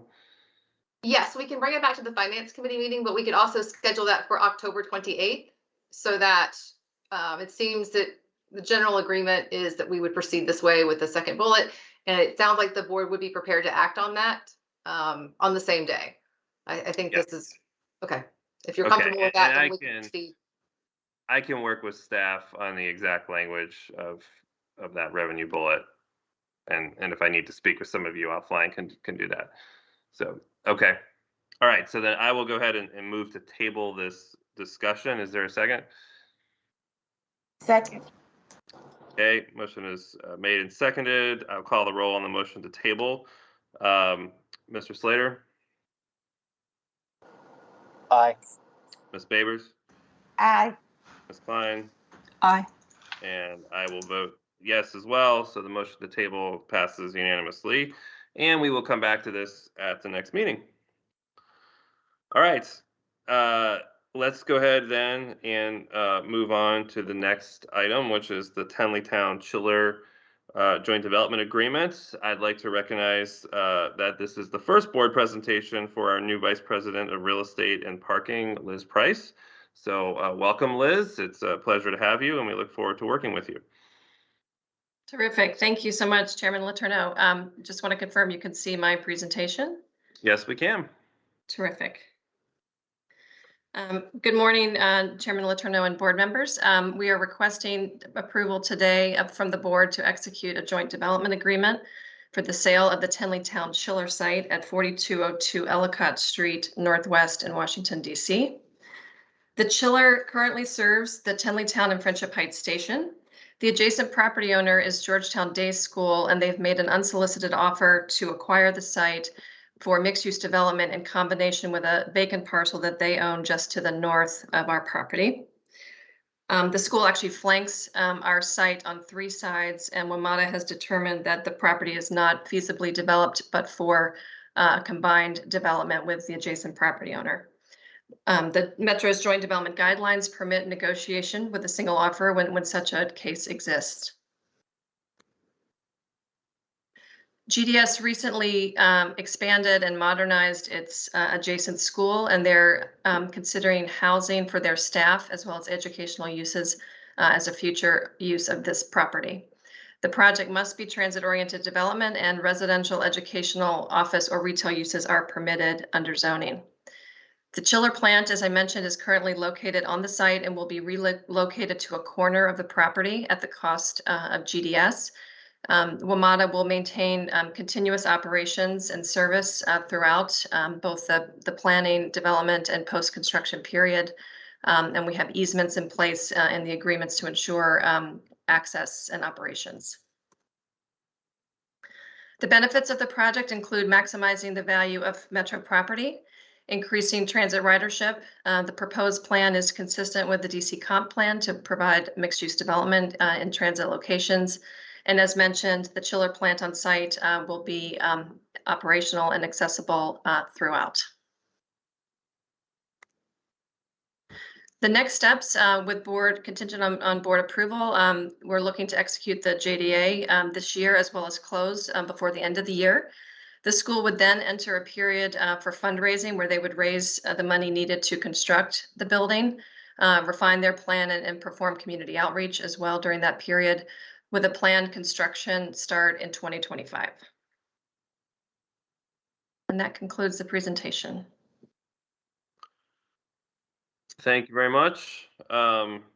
Yes, we can bring it back to the Finance Committee meeting, but we could also schedule that for October 28th, so that it seems that the general agreement is that we would proceed this way with the second bullet, and it sounds like the board would be prepared to act on that on the same day. I think this is okay. If you're comfortable with that, then we can proceed. I can work with staff on the exact language of that revenue bullet, and if I need to speak with some of you offline, can do that. So okay, all right. So then I will go ahead and move to table this discussion. Is there a second? Second. Okay, motion is made and seconded. I'll call the roll on the motion to table. Mr. Slater? Aye. Ms. Babers? Aye. Ms. Klein, Aye. and I will vote yes as well. So the motion to table passes unanimously, and we will come back to this at the next meeting. All right. Let's go ahead then and move on to the next item, which is the Tenleytown Chiller Joint Development Agreement. I'd like to recognize that this is the first board presentation for our new Vice President of Real Estate and Parking, Liz Price. So welcome, Liz. It's a pleasure to have you, and we look forward to working with you. Terrific. Thank you so much, Chairman Letourneau. Just want to confirm you can see my presentation. Yes, we can. Terrific. Good morning, Chairman Letourneau and board members. We are requesting approval today from the board to execute a joint development agreement for the sale of the Tenleytown Chiller site at 4202 Ellicott Street Northwest in Washington, D.C. The chiller currently serves the Tenleytown and Friendship Heights station. The adjacent property owner is Georgetown Day School, and they've made an unsolicited offer to acquire the site for mixed-use development in combination with a vacant parcel that they own just to the north of our property. The school actually flanks our site on 3 sides, and WMATA has determined that the property is not feasibly developed, but for combined development with the adjacent property owner. The Metro's joint development guidelines permit negotiation with a single offer when such a case exists. GDS recently expanded and modernized its adjacent school, and they're considering housing for their staff as well as educational uses as a future use of this property. The project must be transit-oriented development, and residential, educational, office, or retail uses are permitted under zoning. The chiller plant, as I mentioned, is currently located on the site and will be relocated to a corner of the property at the cost of GDS. WMATA will maintain continuous operations and service throughout both the planning, development, and post-construction period. And we have easements in place in the agreements to ensure access and operations. The benefits of the project include maximizing the value of Metro property, increasing transit ridership. The proposed plan is consistent with the DC Comp Plan to provide mixed-use development in transit locations. And as mentioned, the chiller plant on site will be operational and accessible throughout. The next steps with board contingent on board approval, we're looking to execute the JDA this year as well as close before the end of the year. The school would then enter a period for fundraising where they would raise the money needed to construct the building, refine their plan, and perform community outreach as well during that period, with a planned construction start in 2025. And that concludes the presentation. Thank you very much.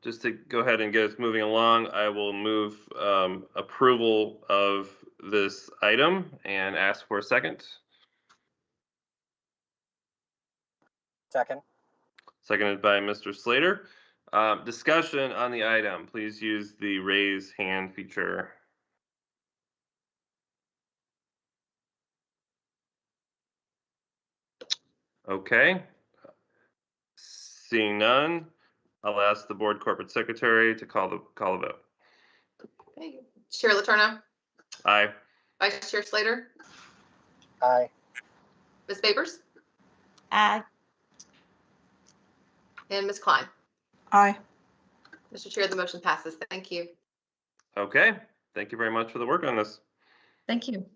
Just to go ahead and get us moving along, I will move approval of this item and ask for a second. Second. Seconded by Mr. Slater. Discussion on the item. Please use the raise hand feature. Okay. Seeing none, I'll ask the board corporate secretary to call the vote. Okay. Chair Letourneau. Aye. Vice Chair Slater. Aye. Ms. Babers. Aye. And Ms. Klein. Aye. Mr. Chair, the motion passes. Thank you. Okay. Thank you very much for the work on this. Thank you.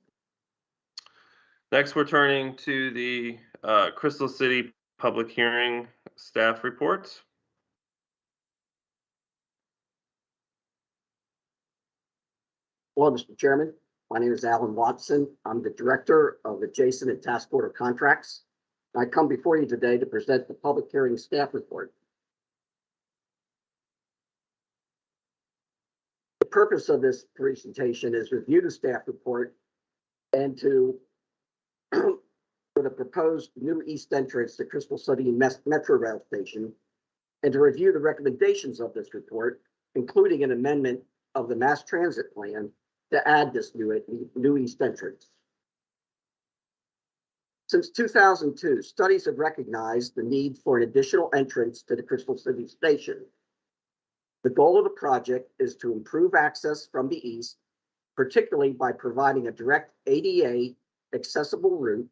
Next, we're turning to the Crystal City public hearing staff report. Hello, Mr. Chairman. My name is Alan Watson. I'm the Director of Adjacent and Task Order Contracts. I come before you today to present the public hearing staff report. The purpose of this presentation is review the staff report and to for the proposed new east entrance to Crystal City Metro Rail Station, and to review the recommendations of this report, including an amendment of the mass transit plan to add this new east entrance. Since 2002, studies have recognized the need for an additional entrance to the Crystal City station. The goal of the project is to improve access from the east, particularly by providing a direct ADA accessible route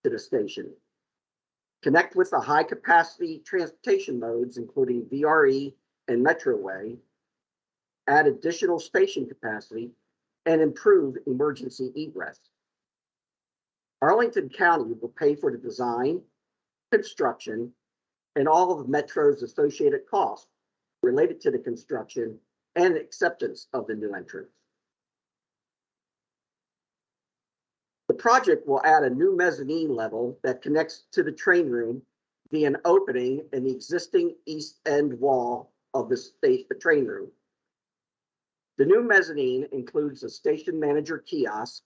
to the station. Connect with the high-capacity transportation modes, including VRE and Metroway, add additional station capacity, and improve emergency egress. Arlington County will pay for the design, construction, and all of the Metro's associated costs related to the construction and acceptance of the new entrance. The project will add a new mezzanine level that connects to the train room via an opening in the existing east end wall of the train room. The new mezzanine includes a station manager kiosk,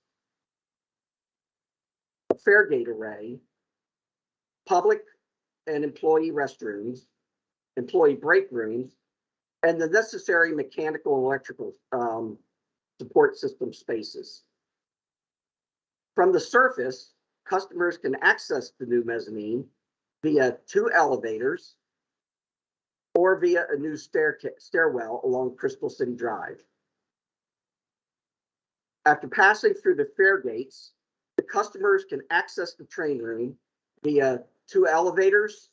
a fare gate array, public and employee restrooms, employee break rooms, and the necessary mechanical and electrical support system spaces. From the surface, customers can access the new mezzanine via 2 elevators or via a new stairwell along Crystal City Drive. After passing through the fare gates, the customers can access the train room via 3 elevators.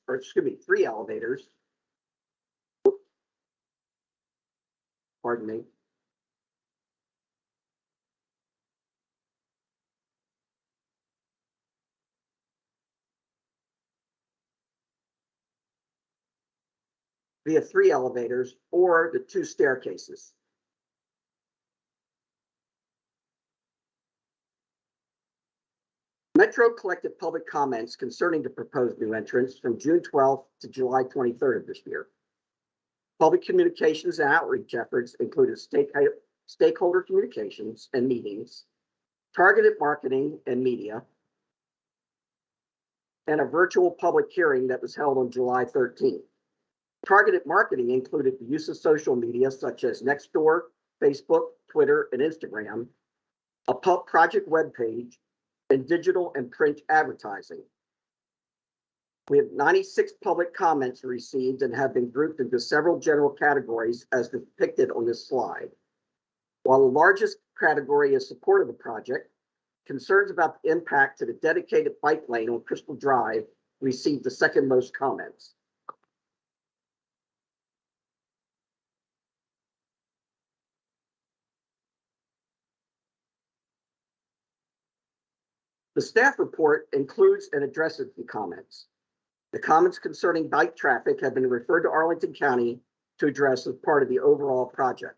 Pardon me. Via 3 elevators or the 2 staircases. Metro collected public comments concerning the proposed new entrance from June 12th to July 23rd of this year. Public communications and outreach efforts included stakeholder communications and meetings, targeted marketing and media, and a virtual public hearing that was held on July 13th. Targeted marketing included the use of social media such as Nextdoor, Facebook, Twitter, and Instagram, a project webpage, and digital and print advertising. We have 96 public comments received and have been grouped into several general categories as depicted on this slide. While the largest category is support of the project, concerns about the impact to the dedicated bike lane on Crystal Drive received the second most comments. The staff report includes and addresses the comments. The comments concerning bike traffic have been referred to Arlington County to address as part of the overall project.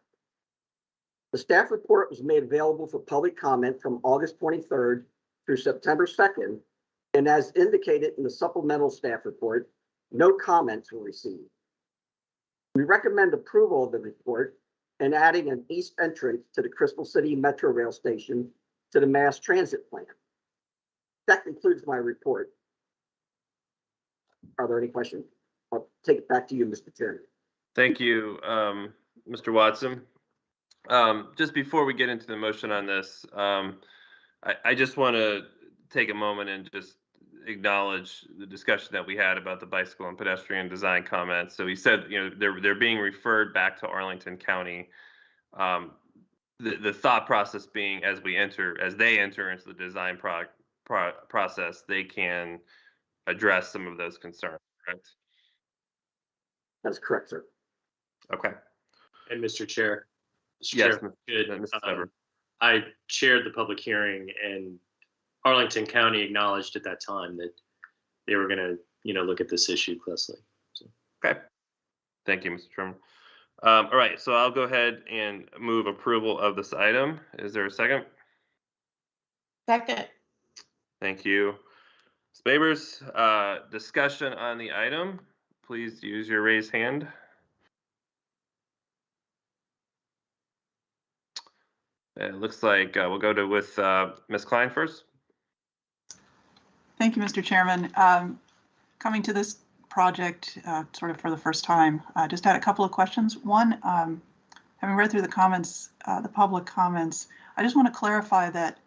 The staff report was made available for public comment from August 23rd through September 2nd, and as indicated in the supplemental staff report, no comments were received. We recommend approval of the report and adding an east entrance to the Crystal City Metro Rail Station to the mass transit plan. That concludes my report. Are there any questions? I'll take it back to you, Mr. Chairman. Thank you, Mr. Watson. Just before we get into the motion on this, I just want to take a moment and just acknowledge the discussion that we had about the bicycle and pedestrian design comments. So he said, you know, they're being referred back to Arlington County. The thought process being as they enter into the design process, they can address some of those concerns, correct? That's correct, sir. Okay. And Mr. Chair. Yes, I chaired the public hearing, and Arlington County acknowledged at that time that they were going to, look at this issue closely. So. Okay. Thank you, Mr. Chairman. All right, so I'll go ahead and move approval of this item. Is there a second? Second. Thank you. Ms. Babers, discussion on the item. Please use your raised hand. It looks like we'll go with Ms. Klein first. Thank you, Mr. Chairman. Coming to this project sort of for the first time, I just had a couple of questions. One, having read through the comments, the public comments, I just want to clarify that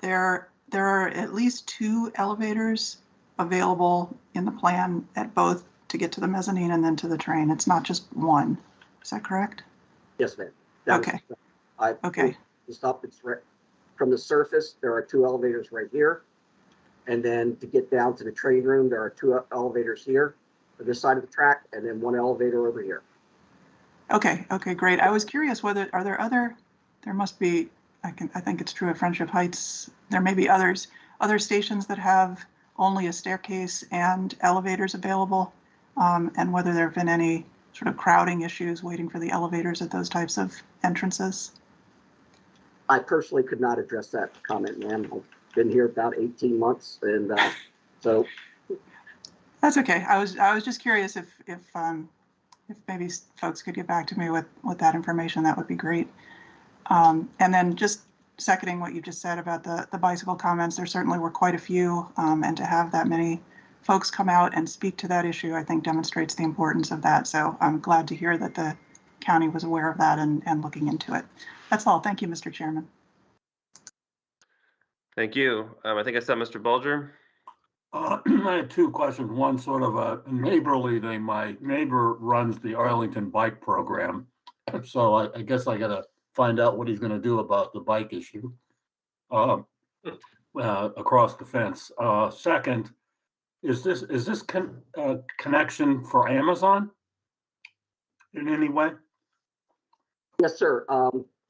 there are at least 2 elevators available in the plan at both to get to the mezzanine and then to the train. It's not just one. Is that correct? Yes, ma'am. That was- Okay. Okay. It's up, it's right from the surface. There are 2 elevators right here. And then to get down to the train room, there are 2 elevators here on this side of the track, and then 1 elevator over here. Okay, great. I was curious whether, are there other, there must be, I think it's true at Friendship Heights, there may be other stations that have only a staircase and elevators available, and whether there have been any sort of crowding issues waiting for the elevators at those types of entrances. I personally could not address that comment, ma'am. I've been here about 18 months, and so. That's okay. I was just curious if maybe folks could get back to me with that information, that would be great. And then just seconding what you just said about the bicycle comments, there certainly were quite a few, and to have that many folks come out and speak to that issue, I think demonstrates the importance of that. So I'm glad to hear that the county was aware of that and looking into it. That's all. Thank you, Mr. Chairman. Thank you. I think I saw Mr. Bulger. I had 2 questions. One sort of a neighborly thing. My neighbor runs the Arlington bike program. So I guess I got to find out what he's going to do about the bike issue across the fence. Second, is this connection for Amazon in any way? Yes, sir.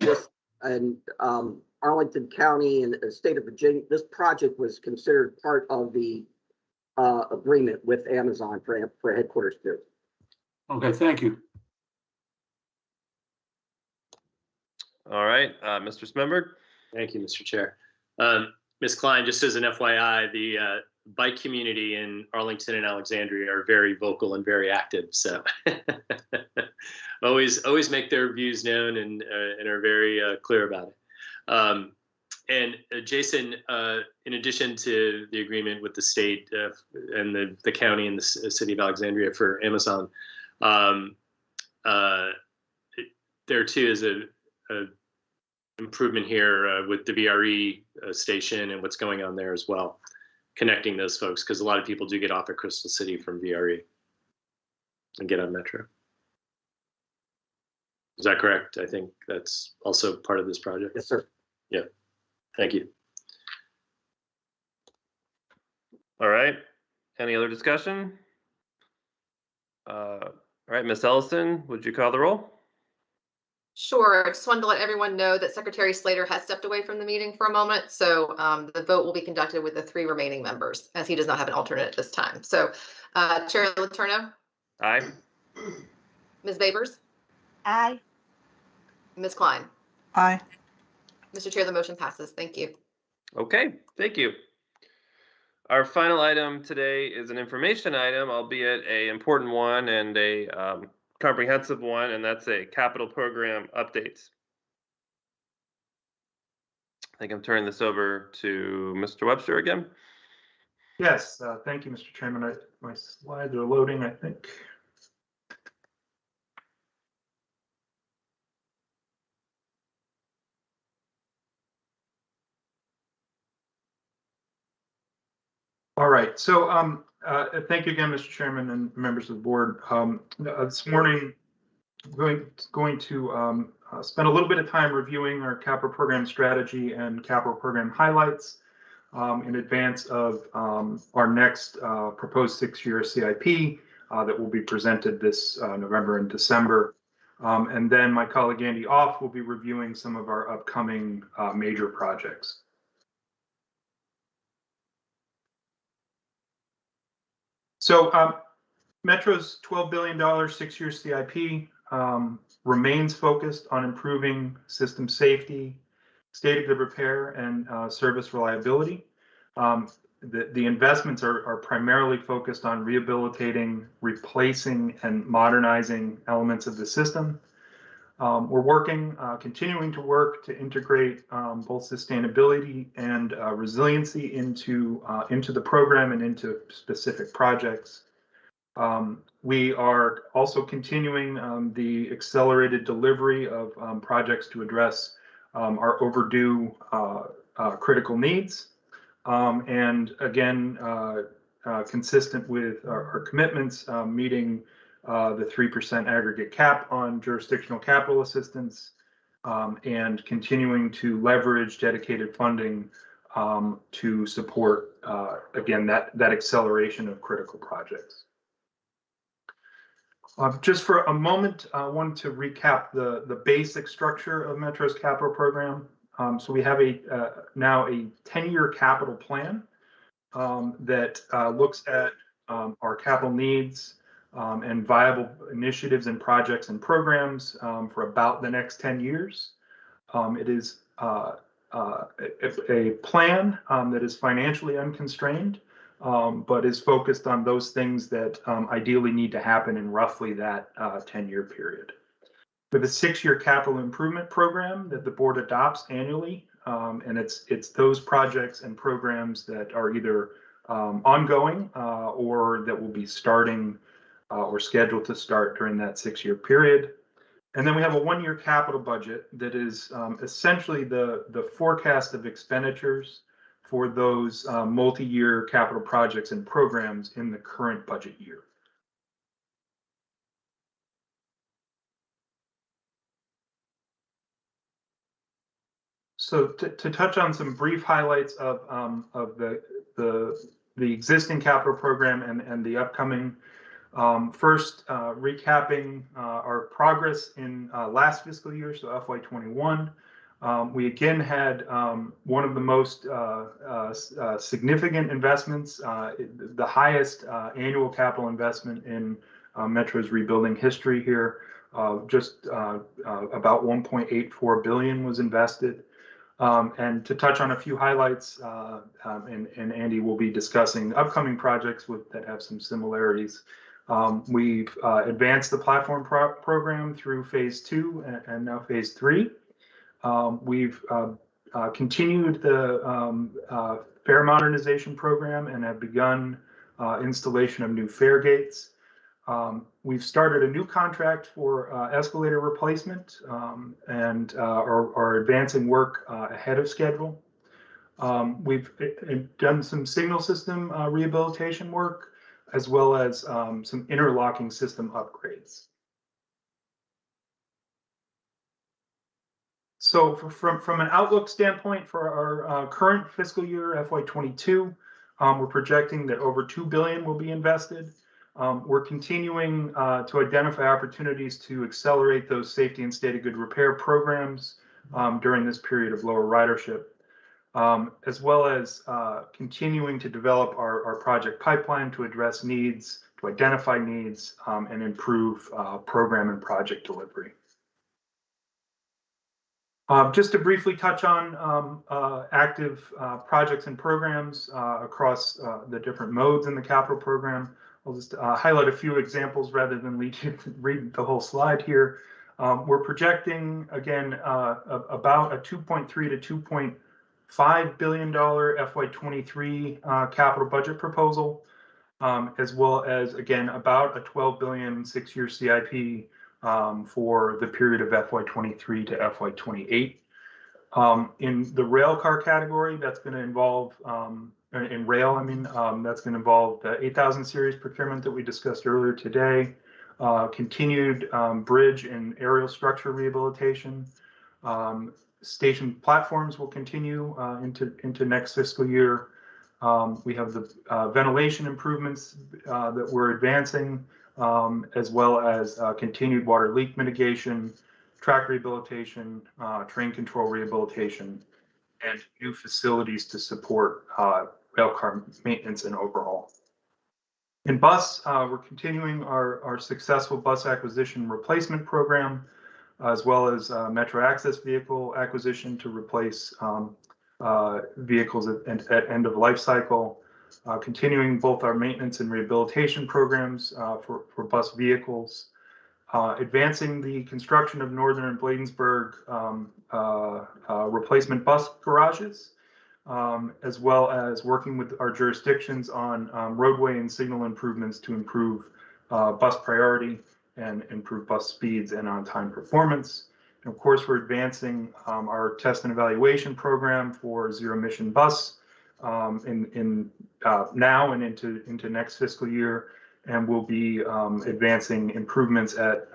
This and Arlington County and the state of Virginia, this project was considered part of the agreement with Amazon for headquarters too. Okay, thank you. All right, Mr. Smemberg. Thank you, Mr. Chair. Ms. Klein, just as an FYI, the bike community in Arlington and Alexandria are very vocal and very active. So always make their views known and are very clear about it. And Jason, in addition to the agreement with the state and the county and the city of Alexandria for Amazon, there too is a improvement here with the VRE station and what's going on there as well, connecting those folks, because a lot of people do get off at Crystal City from VRE and get on Metro. Is that correct? I think that's also part of this project. Yes, sir. Yeah. Thank you. All right. Any other discussion? All right, Ms. Ellison, would you call the roll? Sure. I just wanted to let everyone know that Secretary Slater has stepped away from the meeting for a moment. So the vote will be conducted with the 3 remaining members, as he does not have an alternate at this time. So Chair Letourneau? Aye. Ms. Babers? Aye. Ms. Klein? Aye. Mr. Chair, the motion passes. Thank you. Okay, thank you. Our final item today is an information item, albeit an important one and a comprehensive one, and that's a capital program updates. I think I'm turning this over to Mr. Webster again. Yes, thank you, Mr. Chairman. My slides are loading, I think. All right, so thank you again, Mr. Chairman and members of the board. This morning, I'm going to spend a little bit of time reviewing our capital program strategy and capital program highlights in advance of our next proposed 6-year CIP that will be presented this November and December. And then my colleague Andy Off will be reviewing some of our upcoming major projects. So Metro's $12 billion 6-year CIP remains focused on improving system safety, state of good repair, and service reliability. The investments are primarily focused on rehabilitating, replacing, and modernizing elements of the system. We're continuing to work to integrate both sustainability and resiliency into the program and into specific projects. We are also continuing the accelerated delivery of projects to address our overdue critical needs. And again, consistent with our commitments, meeting the 3% aggregate cap on jurisdictional capital assistance, and continuing to leverage dedicated funding to support, again, that acceleration of critical projects. Just for a moment, I wanted to recap the basic structure of Metro's capital program. So we have now a 10-year capital plan that looks at our capital needs and viable initiatives and projects and programs for about the next 10 years. It is a plan that is financially unconstrained, but is focused on those things that ideally need to happen in roughly that 10-year period. We have a 6-year capital improvement program that the board adopts annually, and it's those projects and programs that are either ongoing or that will be starting or scheduled to start during that 6-year period. And then we have a 1-year capital budget that is essentially the forecast of expenditures for those multi-year capital projects and programs in the current budget year. So to touch on some brief highlights of the existing capital program and the upcoming, first, recapping our progress in last fiscal year, so FY21. We again had one of the most significant investments, the highest annual capital investment in Metro's rebuilding history here. Just about $1.84 billion was invested. And to touch on a few highlights, and Andy will be discussing upcoming projects that have some similarities. We've advanced the platform program through phase 2 and now phase 3. We've continued the fare modernization program and have begun installation of new fare gates. We've started a new contract for escalator replacement and are advancing work ahead of schedule. We've done some signal system rehabilitation work, as well as some interlocking system upgrades. So from an outlook standpoint for our current fiscal year, FY22, we're projecting that over $2 billion will be invested. We're continuing to identify opportunities to accelerate those safety and state of good repair programs during this period of lower ridership, as well as continuing to develop our project pipeline to address needs, to identify needs, and improve program and project delivery. Just to briefly touch on active projects and programs across the different modes in the capital program. I'll just highlight a few examples rather than read the whole slide here. We're projecting, again, about a $2.3 to $2.5 billion FY23 capital budget proposal, as well as, again, about a $12 billion 6-year CIP for the period of FY23 to FY28. In the rail car category, that's going to involve, in rail, that's going to involve the 8000 series procurement that we discussed earlier today, continued bridge and aerial structure rehabilitation. Station platforms will continue into next fiscal year. We have the ventilation improvements that we're advancing, as well as continued water leak mitigation, track rehabilitation, train control rehabilitation, and new facilities to support railcar maintenance and overhaul. In bus, we're continuing our successful bus acquisition replacement program, as well as Metro Access vehicle acquisition to replace vehicles at end of life cycle. Continuing both our maintenance and rehabilitation programs for bus vehicles, advancing the construction of Northern and Bladensburg replacement bus garages, as well as working with our jurisdictions on roadway and signal improvements to improve bus priority and improve bus speeds and on-time performance. And of course, we're advancing our test and evaluation program for zero-emission bus now and into next fiscal year, and we'll be advancing improvements at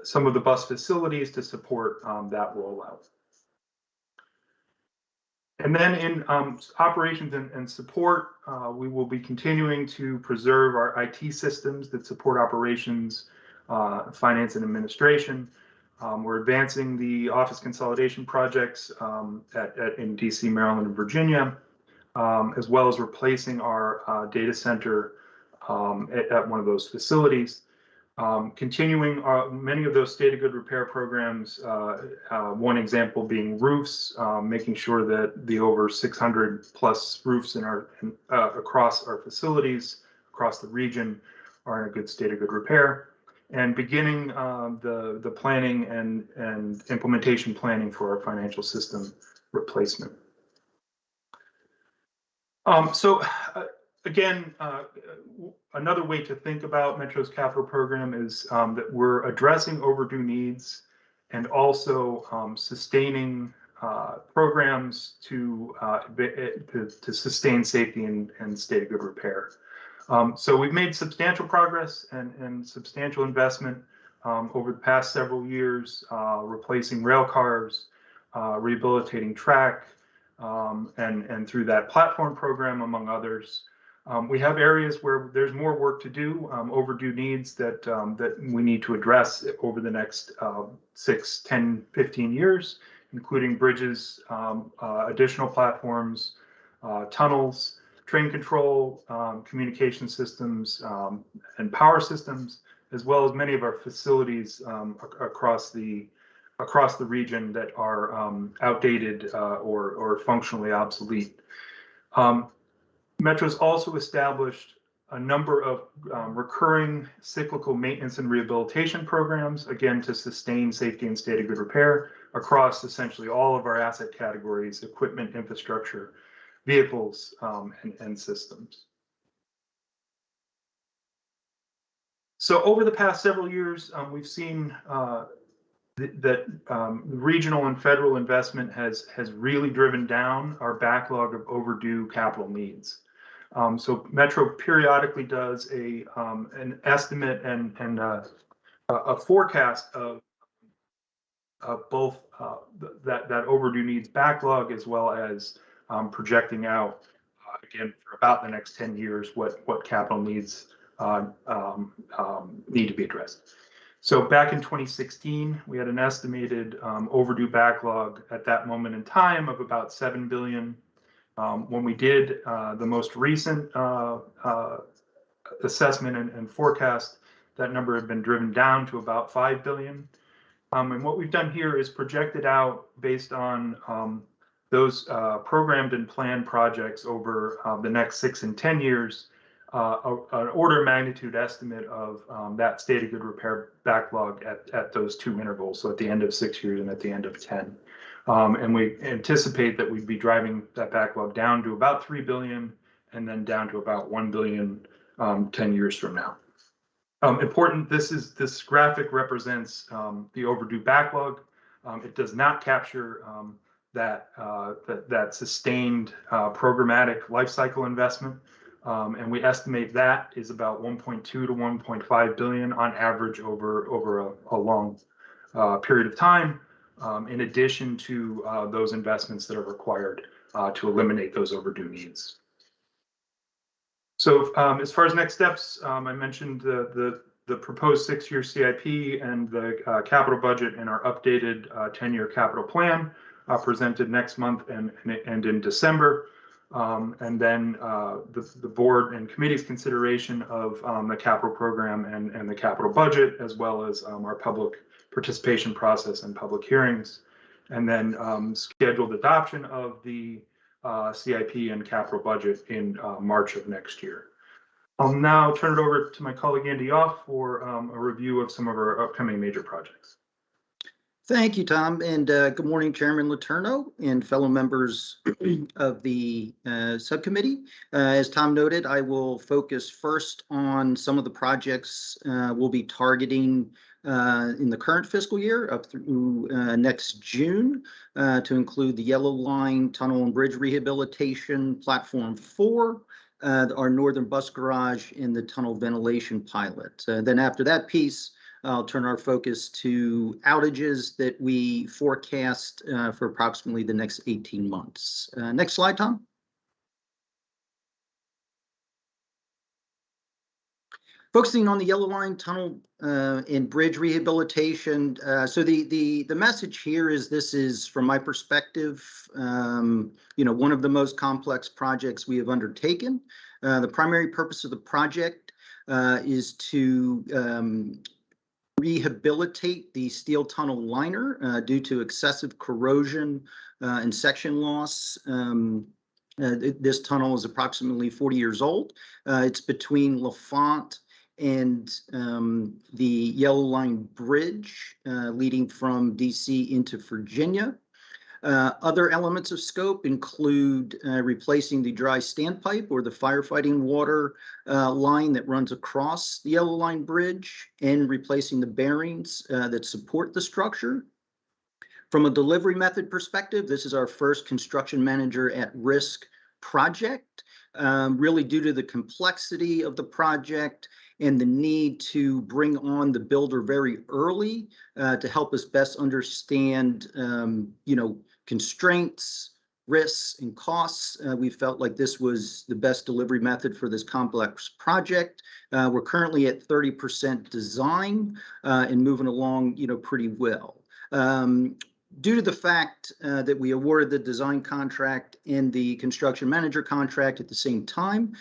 some of the bus facilities to support that rollout. And then in operations and support, we will be continuing to preserve our IT systems that support operations, finance and administration. We're advancing the office consolidation projects in DC, Maryland, and Virginia, as well as replacing our data center at one of those facilities. Continuing many of those state of good repair programs, one example being roofs, making sure that the over 600 plus roofs across our facilities, across the region, are in a good state of good repair, and beginning the planning and implementation planning for our financial system replacement. Again, another way to think about Metro's capital program is that we're addressing overdue needs and also sustaining programs to sustain safety and state of good repair. So we've made substantial progress and substantial investment over the past several years, replacing rail cars, rehabilitating track, and through that platform program, among others. We have areas where there's more work to do, overdue needs that we need to address over the next 6, 10, 15 years, including bridges, additional platforms, tunnels, train control, communication systems, and power systems, as well as many of our facilities across the region that are outdated or functionally obsolete. Metro's also established a number of recurring cyclical maintenance and rehabilitation programs, again, to sustain safety and state of good repair across essentially all of our asset categories, equipment, infrastructure, vehicles, and systems. So over the past several years, we've seen that regional and federal investment has really driven down our backlog of overdue capital needs. So Metro periodically does an estimate and a forecast of both that overdue needs backlog, as well as projecting out again for about the next 10 years what capital needs need to be addressed. So back in 2016, we had an estimated overdue backlog at that moment in time of about $7 billion. When we did the most recent assessment and forecast, that number had been driven down to about $5 billion. And what we've done here is projected out based on those programmed and planned projects over the next 6 and 10 years, an order of magnitude estimate of that state of good repair backlog at those two intervals, so at the end of 6 years and at the end of 10. And we anticipate that we'd be driving that backlog down to about $3 billion and then down to about $1 billion 10 years from now. Important, this graphic represents the overdue backlog. It does not capture that sustained programmatic lifecycle investment. And we estimate that is about 1.2 to 1.5 billion on average over a long period of time, in addition to those investments that are required to eliminate those overdue needs. So as far as next steps, I mentioned the proposed 6-year CIP and the capital budget and our updated 10-year capital plan presented next month and in December. And then the board and committee's consideration of the capital program and the capital budget, as well as our public participation process and public hearings, and then scheduled adoption of the CIP and capital budget in March of next year. I'll now turn it over to my colleague Andy Off for a review of some of our upcoming major projects. Thank you, Tom, and good morning, Chairman Letourneau and fellow members of the subcommittee. As Tom noted, I will focus first on some of the projects we'll be targeting in the current fiscal year up through next June, to include the Yellow Line Tunnel and Bridge Rehabilitation Platform 4, our northern bus garage, and the tunnel ventilation pilot. Then after that piece, I'll turn our focus to outages that we forecast for approximately the next 18 months. Next slide, Tom. Focusing on the Yellow Line Tunnel and bridge rehabilitation. So the message here is this is, from my perspective, one of the most complex projects we have undertaken. The primary purpose of the project is to rehabilitate the steel tunnel liner due to excessive corrosion and section loss. This tunnel is approximately 40 years old. It's between LaFont and the Yellow Line Bridge leading from DC into Virginia. Other elements of scope include replacing the dry standpipe or the firefighting water line that runs across the Yellow Line Bridge and replacing the bearings that support the structure. From a delivery method perspective, this is our first construction manager at risk project, really due to the complexity of the project and the need to bring on the builder very early to help us best understand, constraints, risks, and costs. We felt like this was the best delivery method for this complex project. We're currently at 30% design and moving along, pretty well. Due to the fact that we awarded the design contract and the construction manager contract at the same time,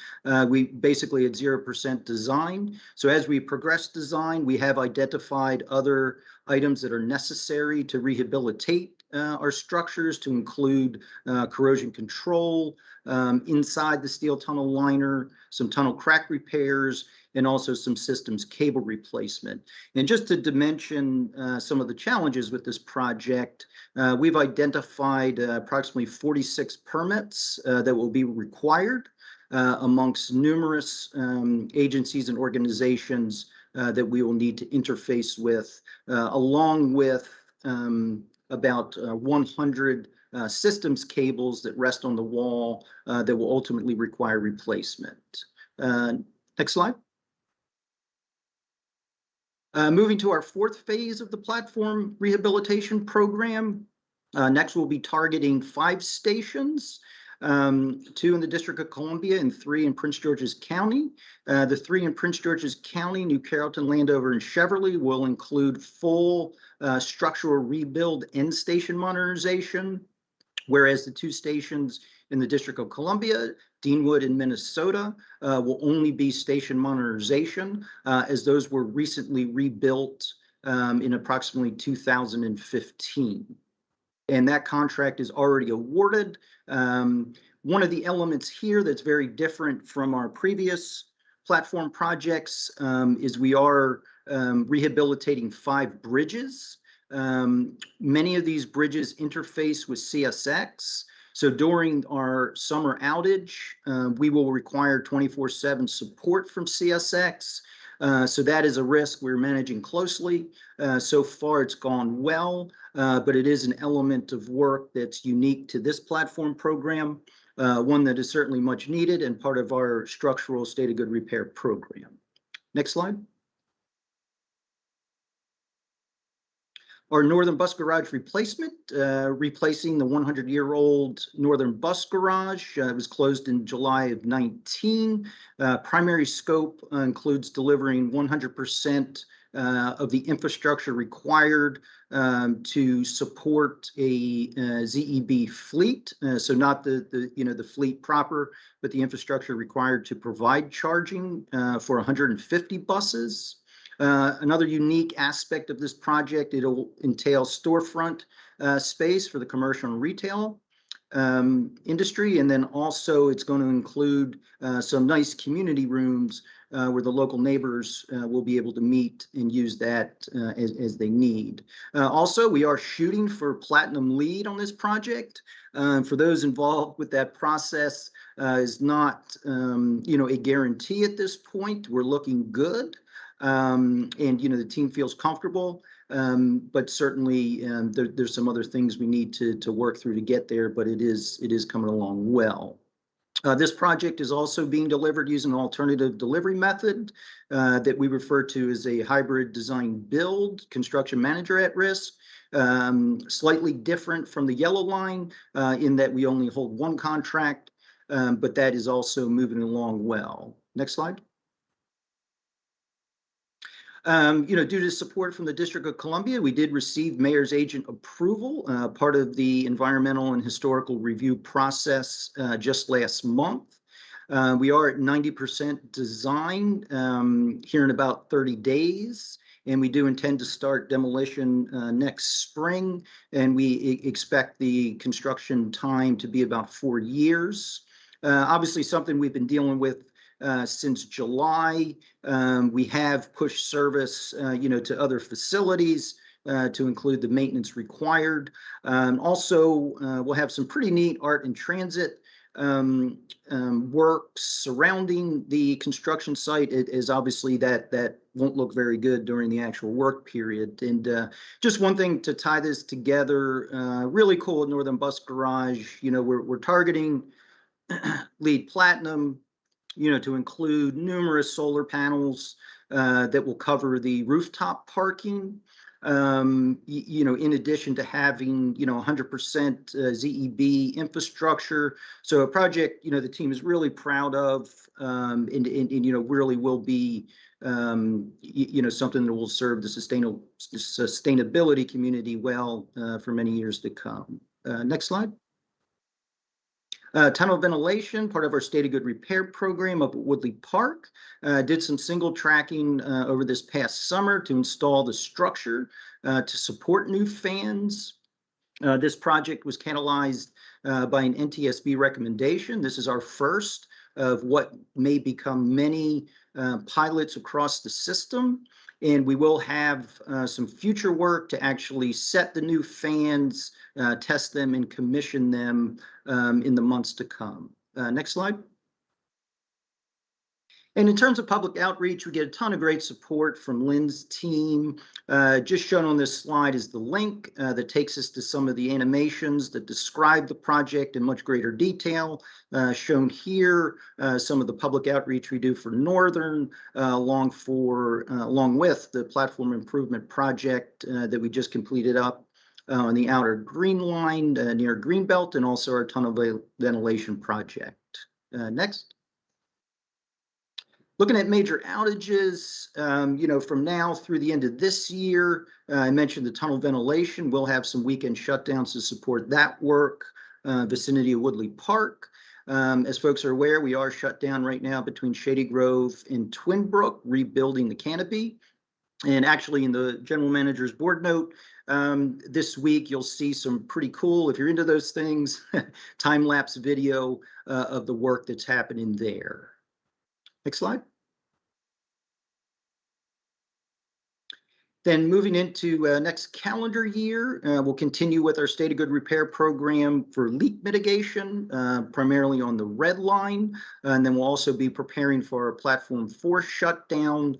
we basically had 0% design. So as we progress design, we have identified other items that are necessary to rehabilitate our structures, to include corrosion control inside the steel tunnel liner, some tunnel crack repairs, and also some systems cable replacement. And just to dimension some of the challenges with this project, we've identified approximately 46 permits that will be required amongst numerous agencies and organizations that we will need to interface with, along with about 100 systems cables that rest on the wall that will ultimately require replacement. Next slide. Moving to our fourth phase of the platform rehabilitation program. Next, we'll be targeting 5 stations, 2 in the District of Columbia and 3 in Prince George's County. The 3 in Prince George's County, New Carrollton, Landover, and Cheverly, will include full structural rebuild and station modernization, whereas the 2 stations in the District of Columbia, Deanwood and Minnesota, will only be station modernization, as those were recently rebuilt in approximately 2015. And that contract is already awarded. One of the elements here that's very different from our previous platform projects is we are rehabilitating 5 bridges. Many of these bridges interface with CSX. So during our summer outage, we will require 24/7 support from CSX. So that is a risk we're managing closely. So far, it's gone well, but it is an element of work that's unique to this platform program, one that is certainly much needed and part of our structural state of good repair program. Next slide. Our northern bus garage replacement, replacing the 100-year-old northern bus garage. It was closed in July of 19. Primary scope includes delivering 100% of the infrastructure required to support a ZEB fleet. So not the fleet proper, but the infrastructure required to provide charging for 150 buses. Another unique aspect of this project, it'll entail storefront space for the commercial and retail industry, and then also it's going to include some nice community rooms where the local neighbors will be able to meet and use that as they need. Also, we are shooting for platinum LEED on this project. For those involved with that process, is not a guarantee at this point. We're looking good. And the team feels comfortable, but certainly there's some other things we need to work through to get there, but it is coming along well. This project is also being delivered using an alternative delivery method that we refer to as a hybrid design build, construction manager at risk. Slightly different from the yellow line in that we only hold one contract, but that is also moving along well. Next slide. Due to support from the District of Columbia, we did receive mayor's agent approval, part of the environmental and historical review process just last month. We are at 90% design here in about 30 days, and we do intend to start demolition next spring, and we expect the construction time to be about 4 years. Obviously, something we've been dealing with since July. We have pushed service, to other facilities to include the maintenance required. Also, we'll have some pretty neat art and transit work surrounding the construction site. It is obviously that won't look very good during the actual work period. And just one thing to tie this together, really cool at Northern Bus Garage. We're targeting LEED Platinum, to include numerous solar panels that will cover the rooftop parking. In addition to having, 100% ZEB infrastructure. So a project, the team is really proud of, and really will be, something that will serve the sustainability community well for many years to come. Next slide. Tunnel ventilation, part of our State of Good repair program up at Woodley Park. Did some single tracking over this past summer to install the structure to support new fans. This project was catalyzed by an NTSB recommendation. This is our first of what may become many pilots across the system. And we will have some future work to actually set the new fans, test them, and commission them in the months to come. Next slide. And in terms of public outreach, we get a ton of great support from Lynn's team. Just shown on this slide is the link that takes us to some of the animations that describe the project in much greater detail. Shown here, some of the public outreach we do for Northern, along with the platform improvement project that we just completed up on the outer green line near Greenbelt, and also our tunnel ventilation project. Next. Looking at major outages, from now through the end of this year, I mentioned the tunnel ventilation. We'll have some weekend shutdowns to support that work, vicinity of Woodley Park. As folks are aware, we are shut down right now between Shady Grove and Twinbrook, rebuilding the canopy. And actually, in the general manager's board note, this week, you'll see some pretty cool, if you're into those things, time-lapse video of the work that's happening there. Next slide. Then moving into next calendar year, we'll continue with our State of Good repair program for leak mitigation, primarily on the red line. And then we'll also be preparing for our Platform 4 shutdown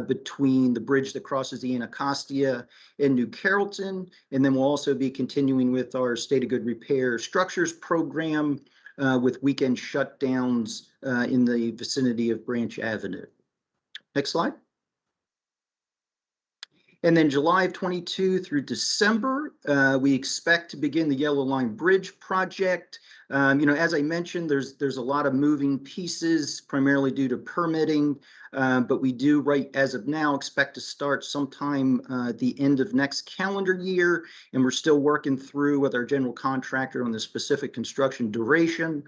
between the bridge that crosses the Anacostia and New Carrollton. And then we'll also be continuing with our State of Good repair structures program with weekend shutdowns in the vicinity of Branch Avenue. Next slide. And then July of 22 through December, we expect to begin the Yellow Line Bridge project. As I mentioned, there's a lot of moving pieces, primarily due to permitting, but we do, right as of now, expect to start sometime at the end of next calendar year, and we're still working through with our general contractor on the specific construction duration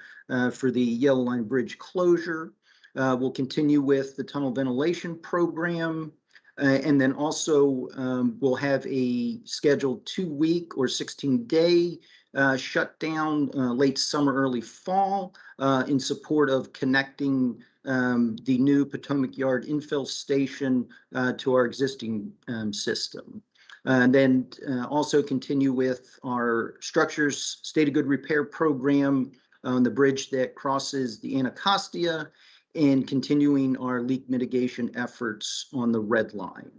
for the Yellow Line Bridge closure. We'll continue with the tunnel ventilation program. And then also we'll have a scheduled 2-week or 16-day shutdown late summer, early fall in support of connecting the new Potomac Yard infill station to our existing system. And then also continue with our structures State of Good repair program on the bridge that crosses the Anacostia, and continuing our leak mitigation efforts on the red line.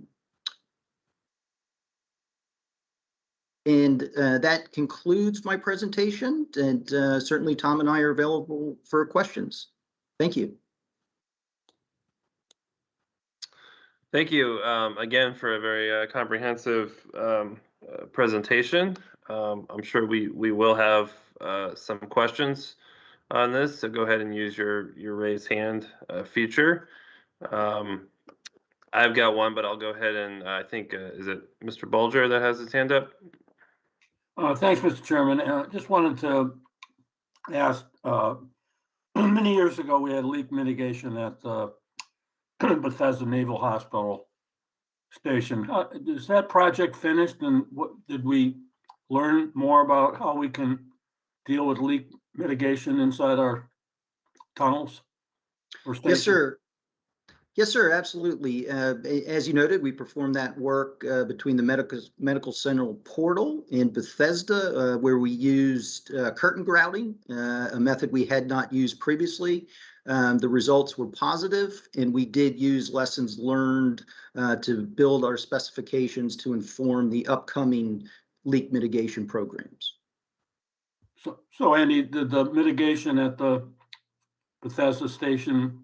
And that concludes my presentation, and certainly Tom and I are available for questions. Thank you. Thank you again for a very comprehensive presentation. I'm sure we will have some questions on this, so go ahead and use your raise hand feature. I've got one, but I'll go ahead and I think, is it Mr. Bulger that has his hand up? Thanks, Mr. Chairman. Just wanted to ask, many years ago, we had leak mitigation at Bethesda Naval Hospital Station. Is that project finished, and what did we learn more about how we can deal with leak mitigation inside our tunnels? Yes, sir. Yes, sir, absolutely. As you noted, we performed that work between the medical center portal in Bethesda, where we used curtain grouting, a method we had not used previously. The results were positive, and we did use lessons learned to build our specifications to inform the upcoming leak mitigation programs. So Andy, did the mitigation at the Bethesda station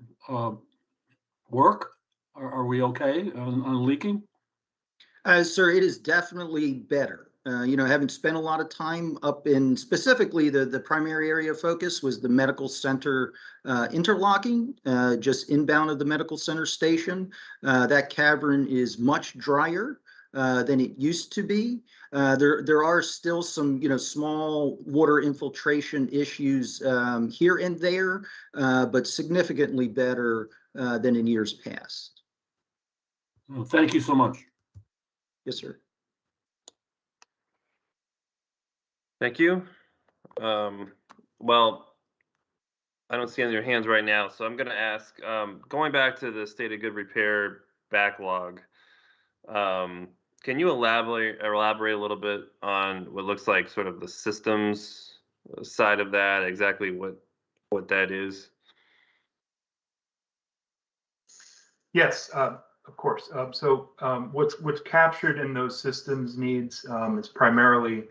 work? Are we okay on leaking? Sir, it is definitely better. Having spent a lot of time up in specifically the primary area of focus was the medical center interlocking, just inbound of the medical center station. That cavern is much drier than it used to be. There are still some, small water infiltration issues here and there, but significantly better than in years past. Well, thank you so much. Yes, sir. Thank you. Well, I don't see any of your hands right now, so I'm going to ask, going back to the state of good repair backlog, can you elaborate a little bit on what looks like sort of the systems side of that, exactly what that is? Yes, of course. What's captured in those systems needs is primarily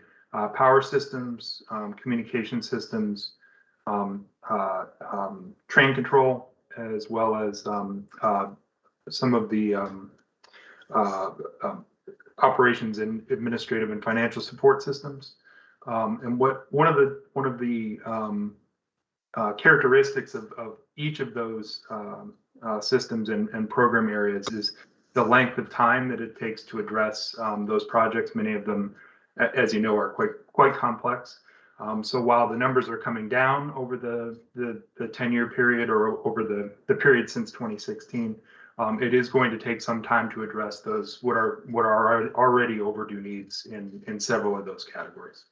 power systems, communication systems, train control, as well as some of the operations and administrative and financial support systems. And one of the characteristics of each of those systems and program areas is the length of time that it takes to address those projects. Many of them, as you know, are quite complex. So while the numbers are coming down over the 10-year period or over the period since 2016, it is going to take some time to address those what are already overdue needs in several of those categories.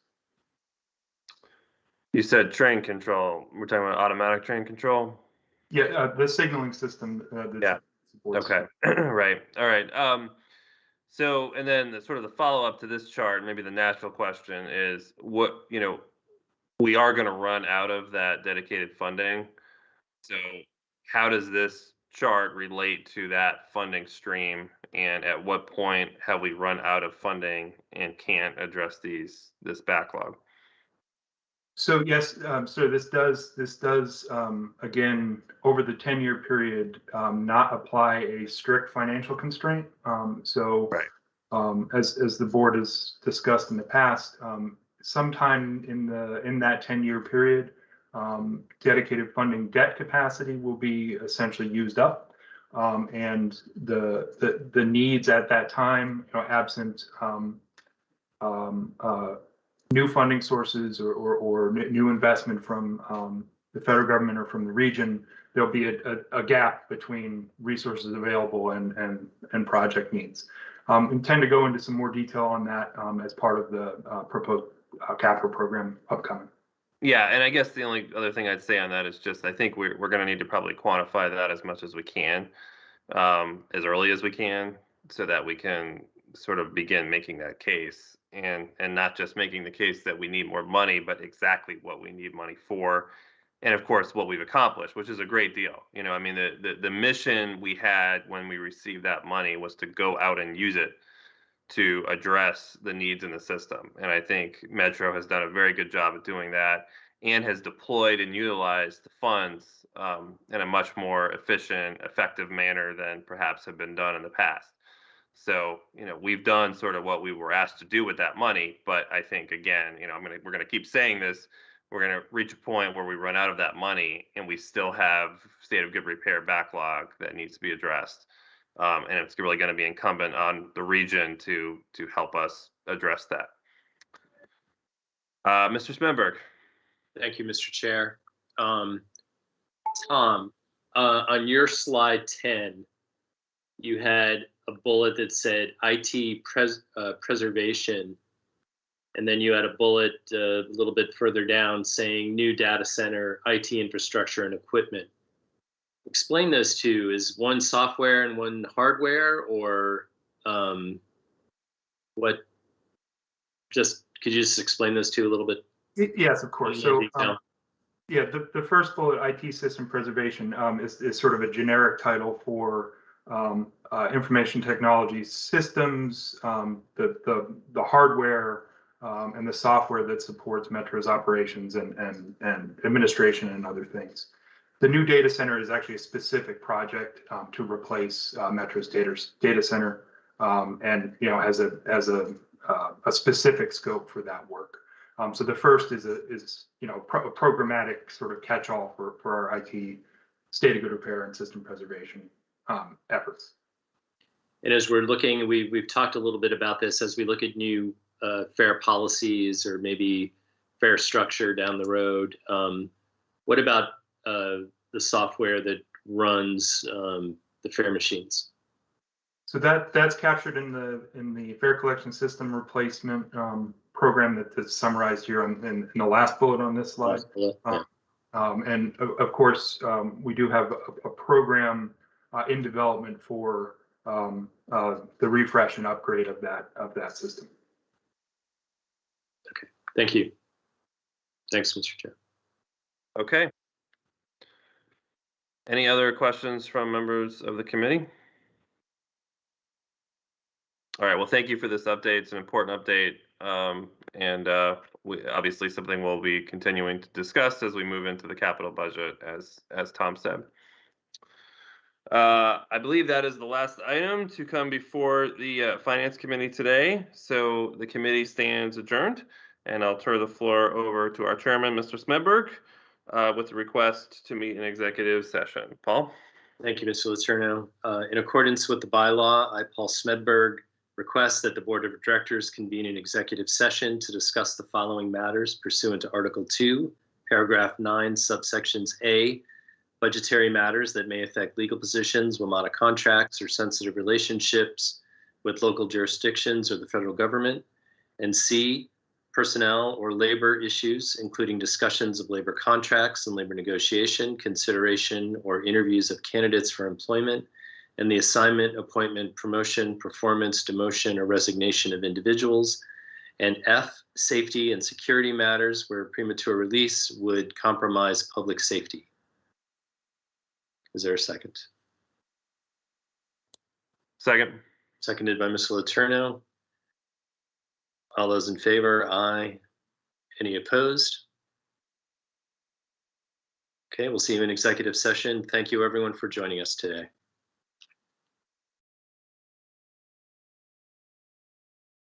You said train control. We're talking about automatic train control? Yeah, the signaling system. Yeah. Okay. Right. All right. So, and then the follow-up to this chart, maybe the natural question is what, we are going to run out of that dedicated funding. So how does this chart relate to that funding stream? And at what point have we run out of funding and can't address this backlog? So yes, so this does again over the 10-year period not apply a strict financial constraint. Right. As the board has discussed in the past, sometime in that 10-year period, dedicated funding debt capacity will be essentially used up, and the needs at that time, absent new funding sources or new investment from the federal government or from the region, there'll be a gap between resources available and project needs. Intend to go into some more detail on that as part of the proposed capital program upcoming. Yeah, and I guess the only other thing I'd say on that is just I think we're going to need to probably quantify that as much as we can, as early as we can, so that we can sort of begin making that case and not just making the case that we need more money, but exactly what we need money for. And of course, what we've accomplished, which is a great deal. I mean, the mission we had when we received that money was to go out and use it to address the needs in the system. And I think Metro has done a very good job at doing that and has deployed and utilized the funds in a much more efficient, effective manner than perhaps have been done in the past. So, we've done sort of what we were asked to do with that money, but I think, again, we're gonna keep saying this, we're gonna reach a point where we run out of that money and we still have state of good repair backlog that needs to be addressed. And it's really gonna be incumbent on the region to help us address that. Mr. Smedberg. Thank you, Mr. Chair. Tom, on your slide 10, you had a bullet that said IT preservation, and then you had a bullet a little bit further down saying new data center, IT infrastructure and equipment. Explain those two. Is one software and one hardware, or what? Could you just explain those two a little bit? Yes, of course. So, yeah, the first bullet, IT system preservation, is sort of a generic title for information technology systems, the hardware and the software that supports Metro's operations and administration and other things. The new data center is actually a specific project to replace Metro's data center, and has a specific scope for that work. So the first is a programmatic sort of catch-all for our IT state of good repair and system preservation efforts. And as we're looking, we've talked a little bit about this as we look at new fare policies or maybe fare structure down the road. What about the software that runs the fare machines? So that's captured in the fare collection system replacement program that's summarized here in the last bullet on this slide. And of course, we do have a program in development for the refresh and upgrade of that system. Okay, thank you. Thanks, Mr. Chair. Okay. Any other questions from members of the committee? All right, well, thank you for this update. It's an important update, and obviously something we'll be continuing to discuss as we move into the capital budget, as Tom said. I believe that is the last item to come before the Finance Committee today. So the committee stands adjourned, and I'll turn the floor over to our chairman, Mr. Smedberg, with the request to meet in executive session. Paul? Thank you, Mr. Letourneau. In accordance with the bylaw, I, Paul Smedberg, request that the Board of Directors convene an executive session to discuss the following matters pursuant to Article 2, Paragraph 9, subsections A, budgetary matters that may affect legal positions, WMATA contracts, or sensitive relationships with local jurisdictions or the federal government, and C, personnel or labor issues, including discussions of labor contracts and labor negotiation, consideration or interviews of candidates for employment, and the assignment, appointment, promotion, performance, demotion, or resignation of individuals, and F, safety and security matters where premature release would compromise public safety. Is there a second? Second. Seconded by Mr. Letourneau. All those in favor, aye. Any opposed? Okay, we'll see you in executive session. Thank you, everyone, for joining us today.